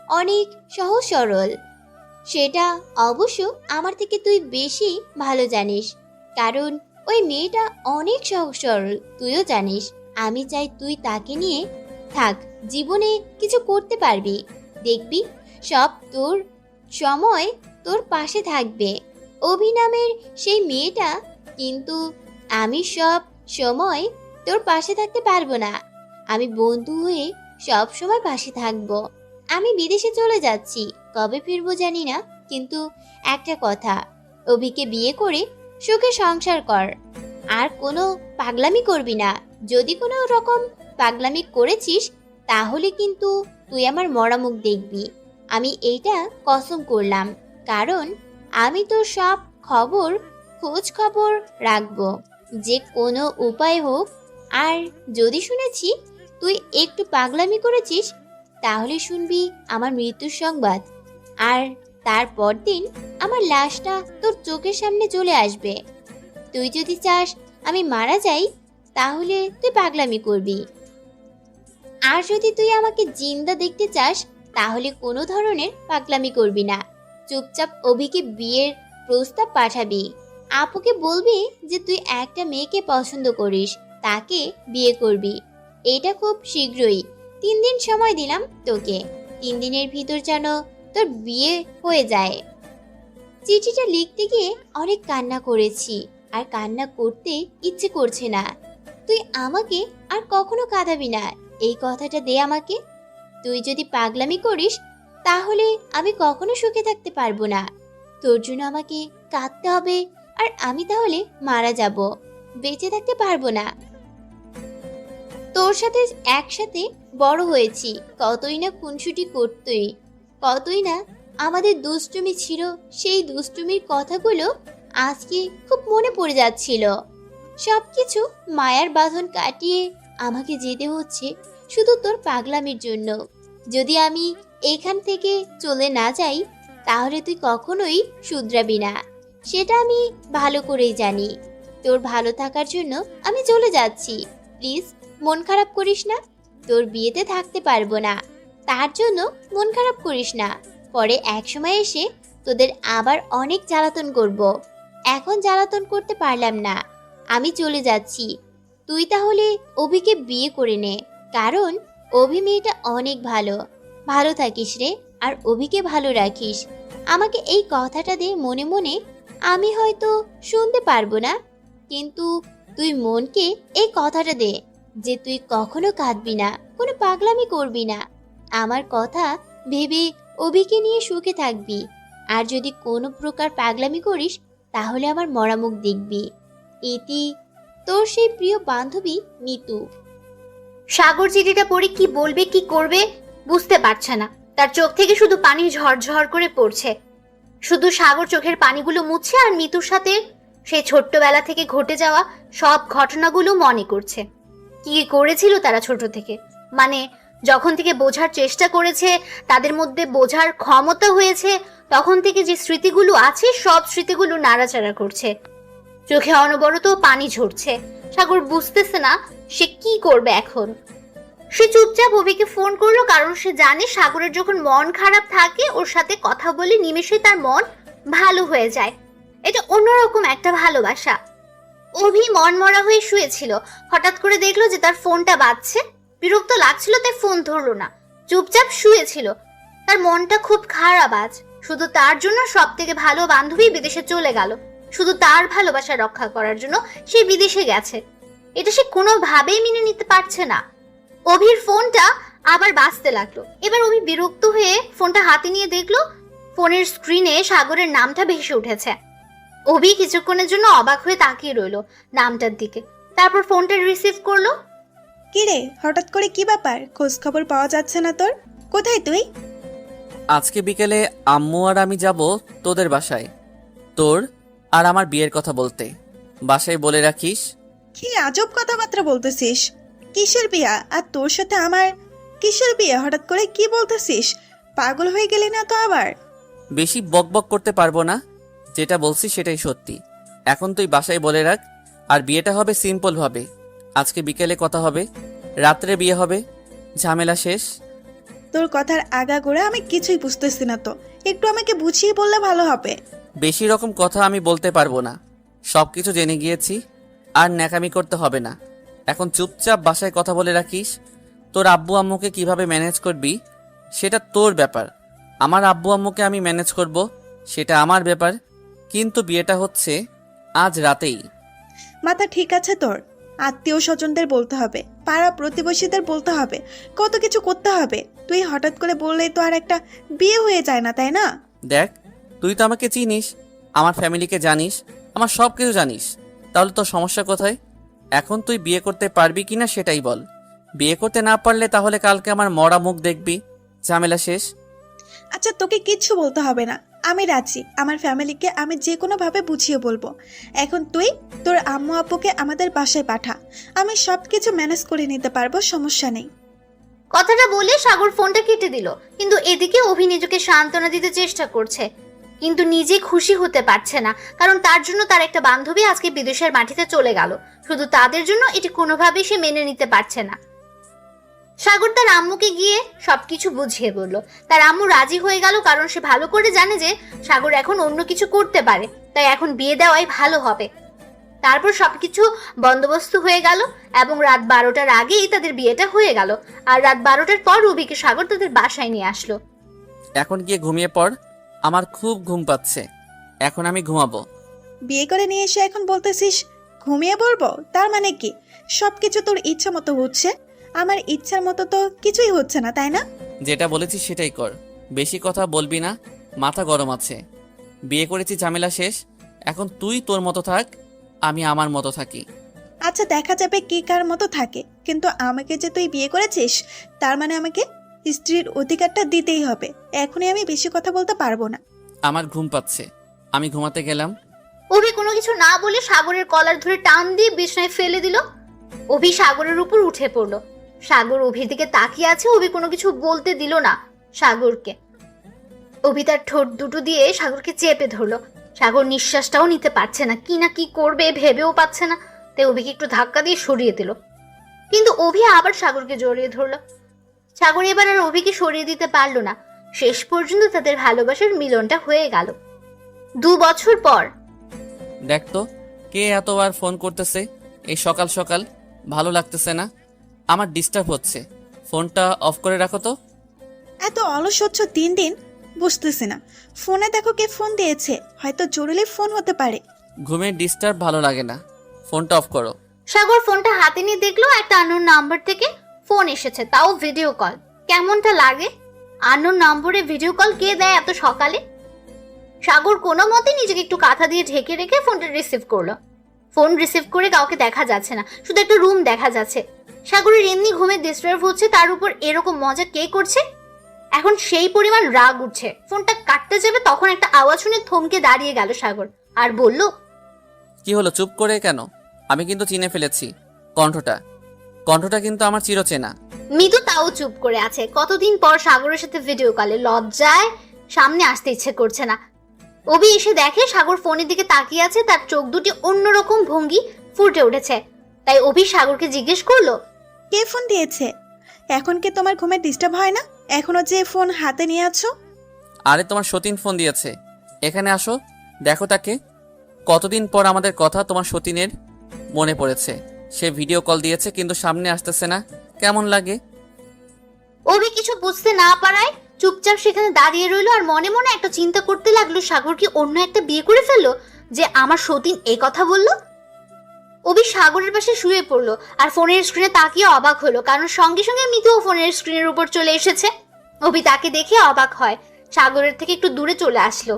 অনেক সহজ সরল। সেটা অবশ্য আমার থেকে তুই বেশি ভালো জানিস, কারণ ওই মেয়েটা অনেক সহজ সরল, তুইও জানিস। আমি চাই তুই তাকে নিয়ে থাক, জীবনে কিছু করতে পারবি, দেখবি সব তোর সময় তোর পাশে থাকবে। অভি নামের সেই মেয়েটা, কিন্তু আমি সব সময় তোর পাশে থাকতে পারবো না। আমি বন্ধু হয়ে সব সময় পাশে থাকবো। আমি বিদেশে চলে যাচ্ছি, কবে ফিরবো জানি না, কিন্তু একটা কথা, অভিকে বিয়ে করে সুখে সংসার কর, আর কোনো পাগলামি করবি না। যদি কোনো রকম পাগলামি করেছিস তাহলে কিন্তু তুই আমার মরা মুখ দেখবি। আমি এইটা কসম করলাম, কারণ আমি তোর সব খোঁজ খবর রাখবো, যে কোনো উপায় হোক। আর যদি শুনেছি তুই একটু পাগলামি করেছিস, তাহলে শুনবি আমার মৃত্যুর সংবাদ, আর তারপর দিন আমার লাশটা তোর চোখের সামনে চলে আসবে। তুই যদি চাস আমি মারা যাই, তাহলে তুই পাগলামি করবি। আর যদি তুই আমাকে জিন্দা দেখতে চাস, তাহলে কোনো ধরনের পাগলামি করবি না। চুপচাপ অভিকে বিয়ের প্রস্তাব পাঠাবি। আপুকে বলবি যে তুই একটা মেয়েকে পছন্দ করিস, তাকে বিয়ে করবি। এটা খুব শীঘ্রই, 3 দিন সময় দিলাম তোকে, 3 দিনের ভিতর যেন তোর বিয়ে হয়ে যায়। চিঠিটা লিখতে গিয়ে অনেক কান্না করেছি, আর কান্না করতে ইচ্ছে করছে না। তুই আমাকে আর কখনো কাঁদাবি না, এই কথাটা দে আমাকে। তুই যদি পাগলামি করিস তাহলে আমি কখনো সুখে থাকতে পারবো না। তোর জন্য আমাকে কাঁদতে হবে, আর আমি তাহলে মারা যাব, বেঁচে থাকতে পারবো না। তোর সাথে একসাথে বড় হয়েছি, কতই না খুনসুটি করতই, কতই না আমাদের দুষ্টুমি ছিল। সেই দুষ্টুমির কথাগুলো আজকে খুব মনে পড়ে যাচ্ছিল। সবকিছু মায়ার বাঁধন কাটিয়ে আমাকে যেতে হচ্ছে শুধু তোর পাগলামির জন্য। যদি আমি এখান থেকে চলে না যাই, তাহলে তুই কখনোই শুধরাবি না, সেটা আমি ভালো করেই জানি। তোর ভালো থাকার জন্য আমি চলে যাচ্ছি, প্লিজ মন খারাপ করিস না। তোর বিয়েতে থাকতে পারবো না, তার জন্য মন খারাপ করিস না। পরে এক সময় এসে তোদের আবার অনেক জ্বালাতন করব। এখন জ্বালাতন করতে পারলাম না, আমি চলে যাচ্ছি। তুই তাহলে অভিকে বিয়ে করে নে, কারণ অভি মেয়েটা অনেক ভালো। ভালো থাকিস রে, আর অভিকে ভালো রাখিস। আমাকে এই কথাটা দে মনে মনে। আমি হয়তো শুনতে পারবো না, কিন্তু তুই মনকে এই কথাটা দে যে তুই কখনো কাঁদবি না, কোনো পাগলামি করবি না। আমার কথা ভেবে অভিকে নিয়ে সুখে থাকবি। আর যদি কোনো প্রকার পাগলামি করিস, তাহলে আমার মরা মুখ দেখবি। ইতি, তোর সেই প্রিয় বান্ধবী মিতু। সাগর চিঠিটা পড়ে কি বলবে কি করবে বুঝতে পারছে না। তার চোখ থেকে শুধু পানি ঝরঝর করে পড়ছে। শুধু সাগর চোখের পানিগুলো মুছছে আর মিতুর সাথে সেই ছোট্টবেলা থেকে ঘটে যাওয়া সব ঘটনাগুলো মনে করছে। কি করেছিল তারা ছোট থেকে, মানে যখন থেকে বোঝার চেষ্টা করেছে, তাদের মধ্যে বোঝার ক্ষমতা হয়েছে, তখন থেকে যে স্মৃতিগুলো আছে সব স্মৃতিগুলো নাড়াচাড়া করছে। চোখে অনবরত পানি ঝরছে। সাগর বুঝতেছে না সে কি করবে এখন। সে চুপচাপ অভিকে ফোন করলো, কারণ সে জানে সাগরের যখন মন খারাপ থাকে ওর সাথে কথা বলে নিমেষে তার মন ভালো হয়ে যায়। এটা অন্যরকম একটা ভালোবাসা। অভি মন মরা হয়ে শুয়েছিল, হঠাৎ করে দেখলো যে তার ফোনটা বাজছে। বিরক্ত লাগছিল তাই ফোন ধরলো না, চুপচাপ শুয়েছিল। তার মনটা খুব খারাপ আজ। শুধু তার জন্য সব থেকে ভালো বান্ধবী বিদেশে চলে গেল, শুধু তার ভালোবাসা রক্ষা করার জন্য সে বিদেশে গেছে। এটা সে কোনোভাবেই মেনে নিতে পারছে না। অভির ফোনটা আবার বাজতে লাগলো। এবার অভি বিরক্ত হয়ে ফোনটা হাতে নিয়ে দেখলো ফোনের স্ক্রিনে সাগরের নামটা ভেসে উঠেছে। অভি কিছুক্ষণের জন্য অবাক হয়ে তাকিয়ে রইলো নামটার দিকে, তারপর ফোনটা রিসিভ করলো। কিরে, হঠাৎ করে কি ব্যাপার? খোঁজ খবর পাওয়া যাচ্ছে না তোর, কোথায় তুই? আজকে বিকেলে আম্মু আর আমি যাব তোদের বাসায়, তোর আর আমার বিয়ের কথা বলতে। বাসায় বলে রাখিস। কি আজব কথাবার্তা বলতেছিস? কিসের বিয়া? আর তোর সাথে আমার কিসের বিয়ে? হঠাৎ করে কি বলতেছিস? পাগল হয়ে গেলি না তো আবার? বেশি বকবক করতে পারবো না, যেটা বলছি সেটাই সত্যি। এখন তুই বাসায় বলে রাখ। আর বিয়েটা হবে সিম্পল ভাবে। আজকে বিকেলে কথা হবে, রাত্রে বিয়ে হবে, ঝামেলা শেষ। তোর কথার আগাগোড়া আমি কিছুই বুঝতেছি না তো, একটু আমাকে বুঝিয়ে বললে ভালো হবে। বেশি রকম কথা আমি বলতে পারবো না, সব কিছু জেনে গিয়েছি। আর ন্যাকামি করতে হবে না। এখন চুপচাপ বাসায় কথা বলে রাখিস। তোর আব্বু আম্মুকে কিভাবে ম্যানেজ করবি সেটা তোর ব্যাপার, আমার আব্বু আম্মুকে আমি ম্যানেজ করব সেটা আমার ব্যাপার। কিন্তু বিয়েটা হচ্ছে আজ রাতেই। মাথা ঠিক আছে তোর? আত্মীয় স্বজনদের বলতে হবে, পাড়া প্রতিবেশীদের বলতে হবে, কত কিছু করতে হবে। তুই হঠাৎ করে বললেই তো আর একটা বিয়ে হয়ে যায় না, তাই না? দেখ, তুই তো আমাকে চিনিস, আমার ফ্যামিলিকে জানিস, আমার সব কিছু জানিস। তাহলে তোর সমস্যা কোথায়? এখন তুই বিয়ে করতে পারবি কিনা সেটাই বল। বিয়ে করতে না পারলে তাহলে কালকে আমার মরা মুখ দেখবি, ঝামেলা শেষ। আচ্ছা, তোকে কিচ্ছু বলতে হবে না, আমি রাজি। আমার ফ্যামিলিকে আমি যে কোনোভাবে বুঝিয়ে বলবো। এখন তুই তোর আম্মু আব্বুকে আমাদের বাসায় পাঠা, আমি সব কিছু ম্যানেজ করে নিতে পারবো, সমস্যা নেই। কথাটা বলে সাগর ফোনটা কেটে দিল। কিন্তু এদিকে অভি নিজেকে সান্ত্বনা দিতে চেষ্টা করছে, কিন্তু নিজে খুশি হতে পারছে না, কারণ তার জন্য তার একটা বান্ধবী আজকে বিদেশের মাটিতে চলে গেল। শুধু তাদের জন্য এটি কোনোভাবেই সে মেনে নিতে পারছে না। সাগর তার আম্মুকে গিয়ে সবকিছু বুঝিয়ে বলল। তার আম্মু রাজি হয়ে গেল, কারণ সে ভালো করে জানে যে সাগর এখন অন্য কিছু করতে পারে, তাই এখন বিয়ে দেওয়াই ভালো হবে। তারপর সবকিছু বন্দোবস্ত হয়ে গেল এবং রাত 12টার আগেই তাদের বিয়েটা হয়ে গেল। আর রাত 12টার পর রবিকে সাগর তাদের বাসায় নিয়ে আসলো। এখন গিয়ে ঘুমিয়ে পড়, আমার খুব ঘুম পাচ্ছে, এখন আমি ঘুমাবো। বিয়ে করে নিয়ে এসে এখন বলতেছিস ঘুমিয়ে বলবো? তার মানে কি সবকিছু তোর ইচ্ছা মতো হচ্ছে? আমার ইচ্ছার মতো তো কিছুই হচ্ছে না, তাই না? যেটা বলেছি সেটাই কর, বেশি কথা বলবি না, মাথা গরম আছে। বিয়ে করেছি, ঝামেলা শেষ। এখন তুই তোর মতো থাক, আমি আমার মতো থাকি। আচ্ছা, দেখা যাবে কে কার মতো থাকে, কিন্তু আমাকে যে তুই বিয়ে করেছিস তার মানে আমাকে স্ত্রীর অধিকারটা দিতেই হবে। এখনই আমি বেশি কথা বলতে পারবো না। আমার ঘুম পাচ্ছে, আমি ঘুমাতে গেলাম। অভি কোনো কিছু না বলে সাগরের কলার ধরে টান দিয়ে বিছানায় ফেলে দিল। অভি সাগরের উপর উঠে পড়লো। সাগর অভির দিকে তাকিয়ে আছে, অভি কোনো কিছু বলতে দিল না সাগরকে। অভি তার ঠোঁট দুটো দিয়ে সাগরকে চেপে ধরলো। সাগর নিঃশ্বাসটাও নিতে পারছে না, কি না কি করবে ভেবেও পাচ্ছে না, তাই অভিকে একটু ধাক্কা দিয়ে সরিয়ে দিল। কিন্তু অভি আবার সাগরকে জড়িয়ে ধরলো। সাগর এবার আর অভিকে সরিয়ে দিতে পারলো না। শেষ পর্যন্ত তাদের ভালোবাসার মিলনটা হয়ে গেল 2 বছর পর। দেখ তো কে এতবার ফোন করতেছে এই সকাল সকাল, ভালো লাগতেছে না, আমার ডিস্টার্ব হচ্ছে। ফোনটা অফ করে রাখো তো। এত অলস হচ্ছ দিন দিন, বুঝতেছি না। ফোনে দেখো কে ফোন দিয়েছে, হয়তো জরুরি ফোন হতে পারে। ঘুমের ডিস্টার্ব ভালো লাগে না, ফোনটা অফ করো। সাগর ফোনটা হাতে নিয়ে দেখলো একটা আননোন নাম্বার থেকে ফোন এসেছে, তাও ভিডিও কল। কেমনটা লাগে? আননোন নম্বরে ভিডিও কল কে দেয় এত সকালে? সাগর কোনো মতে নিজেকে একটু কাঁথা দিয়ে ঢেকে রেখে ফোনটা রিসিভ করলো। ফোন রিসিভ করে কাউকে দেখা যাচ্ছে না, শুধু একটা রুম দেখা যাচ্ছে। সাগরের এমনি ঘুমে ডিস্টার্ব হচ্ছে, তার উপর এরকম মজা কে করছে? এখন সেই পরিমাণ রাগ উঠছে। ফোনটা কাটতে যাবে তখন একটা আওয়াজ শুনে থমকে দাঁড়িয়ে গেল সাগর আর বলল, কি হলো, চুপ করে কেন? আমি কিন্তু চিনে ফেলেছি কণ্ঠটা কিন্তু আমার চিরচেনা। মিতু তাও চুপ করে আছে। কতদিন পর সাগরের সাথে ভিডিও কলে, লজ্জায় সামনে আসতে ইচ্ছে করছে না। অভি এসে দেখে সাগর ফোনের দিকে তাকিয়ে আছে, তার চোখ দুটি অন্যরকম ভঙ্গি ফুটে উঠেছে। তাই অভি সাগরকে জিজ্ঞেস করলো, কে ফোন দিয়েছে? এখন কি তোমার ঘুমে ডিস্টার্ব হয় না এখনো যে ফোন হাতে নিয়ে আছো? আরে তোমার সতীন ফোন দিয়েছে, এখানে আসো, দেখো তাকে। কতদিন পর আমাদের কথা তোমার সতীনের মনে পড়েছে। সে ভিডিও কল দিয়েছে কিন্তু সামনে আসতেছে না, কেমন লাগে? অভি কিছু বুঝতে না পারায় চুপচাপ সেখানে দাঁড়িয়ে রইলো আর মনে মনে একটা চিন্তা করতে লাগলো, সাগর কি অন্য একটা বিয়ে করে ফেললো যে আমার সতীন এই কথা বললো? অভি সাগরের পাশে শুয়ে পড়লো আর ফোনের স্ক্রিনে তাকিয়ে অবাক হলো, কারণ সঙ্গে সঙ্গে মিতুও ফোনের স্ক্রিনের উপর চলে এসেছে। অভি তাকে দেখে অবাক হয়, সাগরের থেকে একটু দূরে চলে আসলো।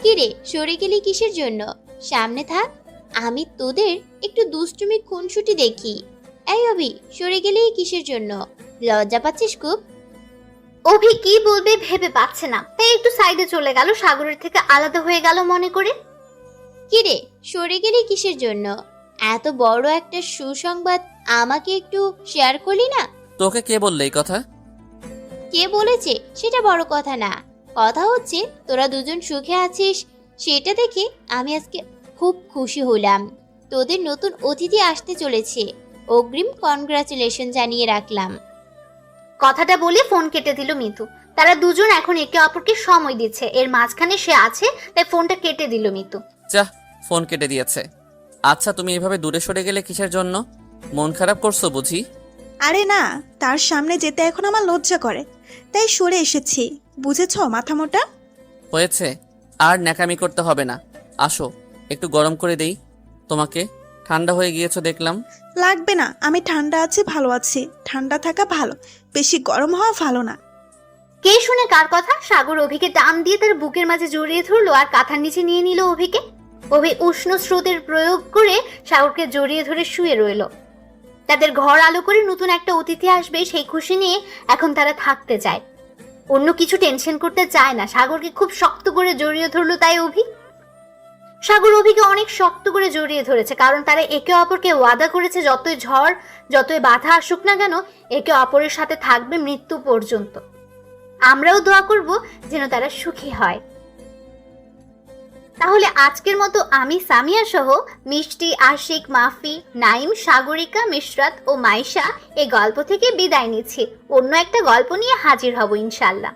কিরে, সরে গেলি কিসের জন্য? সামনে থাক, আমি তোদের একটু দুষ্টুমি খুনসুটি দেখি। এই অভি, সরে গেলি কিসের জন্য? লজ্জা পাচ্ছিস খুব? অভি কি বলবে ভেবে পাচ্ছে না, তাই একটু সাইডে চলে গেল, সাগরের থেকে আলাদা হয়ে গেল মনে করে। কিরে, সরে গেলি কিসের জন্য? এত বড় একটা সুসংবাদ আমাকে একটু শেয়ার করলি না? তোকে কে বললে এই কথা? কে বলেছে সেটা বড় কথা না, কথা হচ্ছে তোরা দুজন সুখে আছিস সেটা দেখে আমি আজকে খুব খুশি হলাম। তোদের নতুন অতিথি আসতে চলেছে, অগ্রিম কনগ্রাচুলেশন জানিয়ে রাখলাম। কথাটা বলে ফোন কেটে দিল মিতু। তারা দুজন এখন একে অপরকে সময় দিচ্ছে, এর মাঝখানে সে আছে, তাই ফোনটা কেটে দিল মিতু। যা, ফোন কেটে দিয়েছে। আচ্ছা, তুমি এভাবে দূরে সরে গেলে কিসের জন্য? মন খারাপ করছো বুঝি? আরে না, তার সামনে যেতে এখন আমার লজ্জা করে, তাই সরে এসেছি। বুঝেছো মাথা মোটা? হয়েছে, আর ন্যাকামি করতে হবে না। আসো, একটু গরম করে দেই তোমাকে। ঠান্ডা হয়ে গিয়েছো দেখলাম। লাগবে না, আমি ঠান্ডা আছি, ভালো আছি। ঠান্ডা থাকা ভালো, বেশি গরম হওয়া ভালো না। কে শুনে কার কথা? সাগর অভিকে টান দিয়ে তার বুকের মাঝে জড়িয়ে ধরলো আর কাঁথার নিচে নিয়ে নিল অভিকে। অভি উষ্ণ স্রোতের প্রয়োগ করে সাগরকে জড়িয়ে ধরে শুয়ে রইল। তাদের ঘর আলো করে নতুন একটা অতিথি আসবে সেই খুশি নিয়ে এখন তারা থাকতে চায়, অন্য কিছু টেনশন করতে চায় না। সাগরকে খুব শক্ত করে জড়িয়ে ধরলো তাই অভি। সাগর অভিকে অনেক শক্ত করে জড়িয়ে ধরেছে, কারণ তারা একে অপরকে ওয়াদা করেছে যতই ঝড় যতই বাধা আসুক না কেন একে অপরের সাথে থাকবে মৃত্যু পর্যন্ত। আমরাও দোয়া করব যেন তারা সুখী হয়। তাহলে আজকের মতো আমি সামিয়া সহ মিষ্টি, আশিক, মাফি, নাইম, সাগরিকা, মিশরাত ও মাইশা এই গল্প থেকে বিদায় নিচ্ছি। অন্য একটা গল্প নিয়ে হাজির হব ইনশাল্লাহ।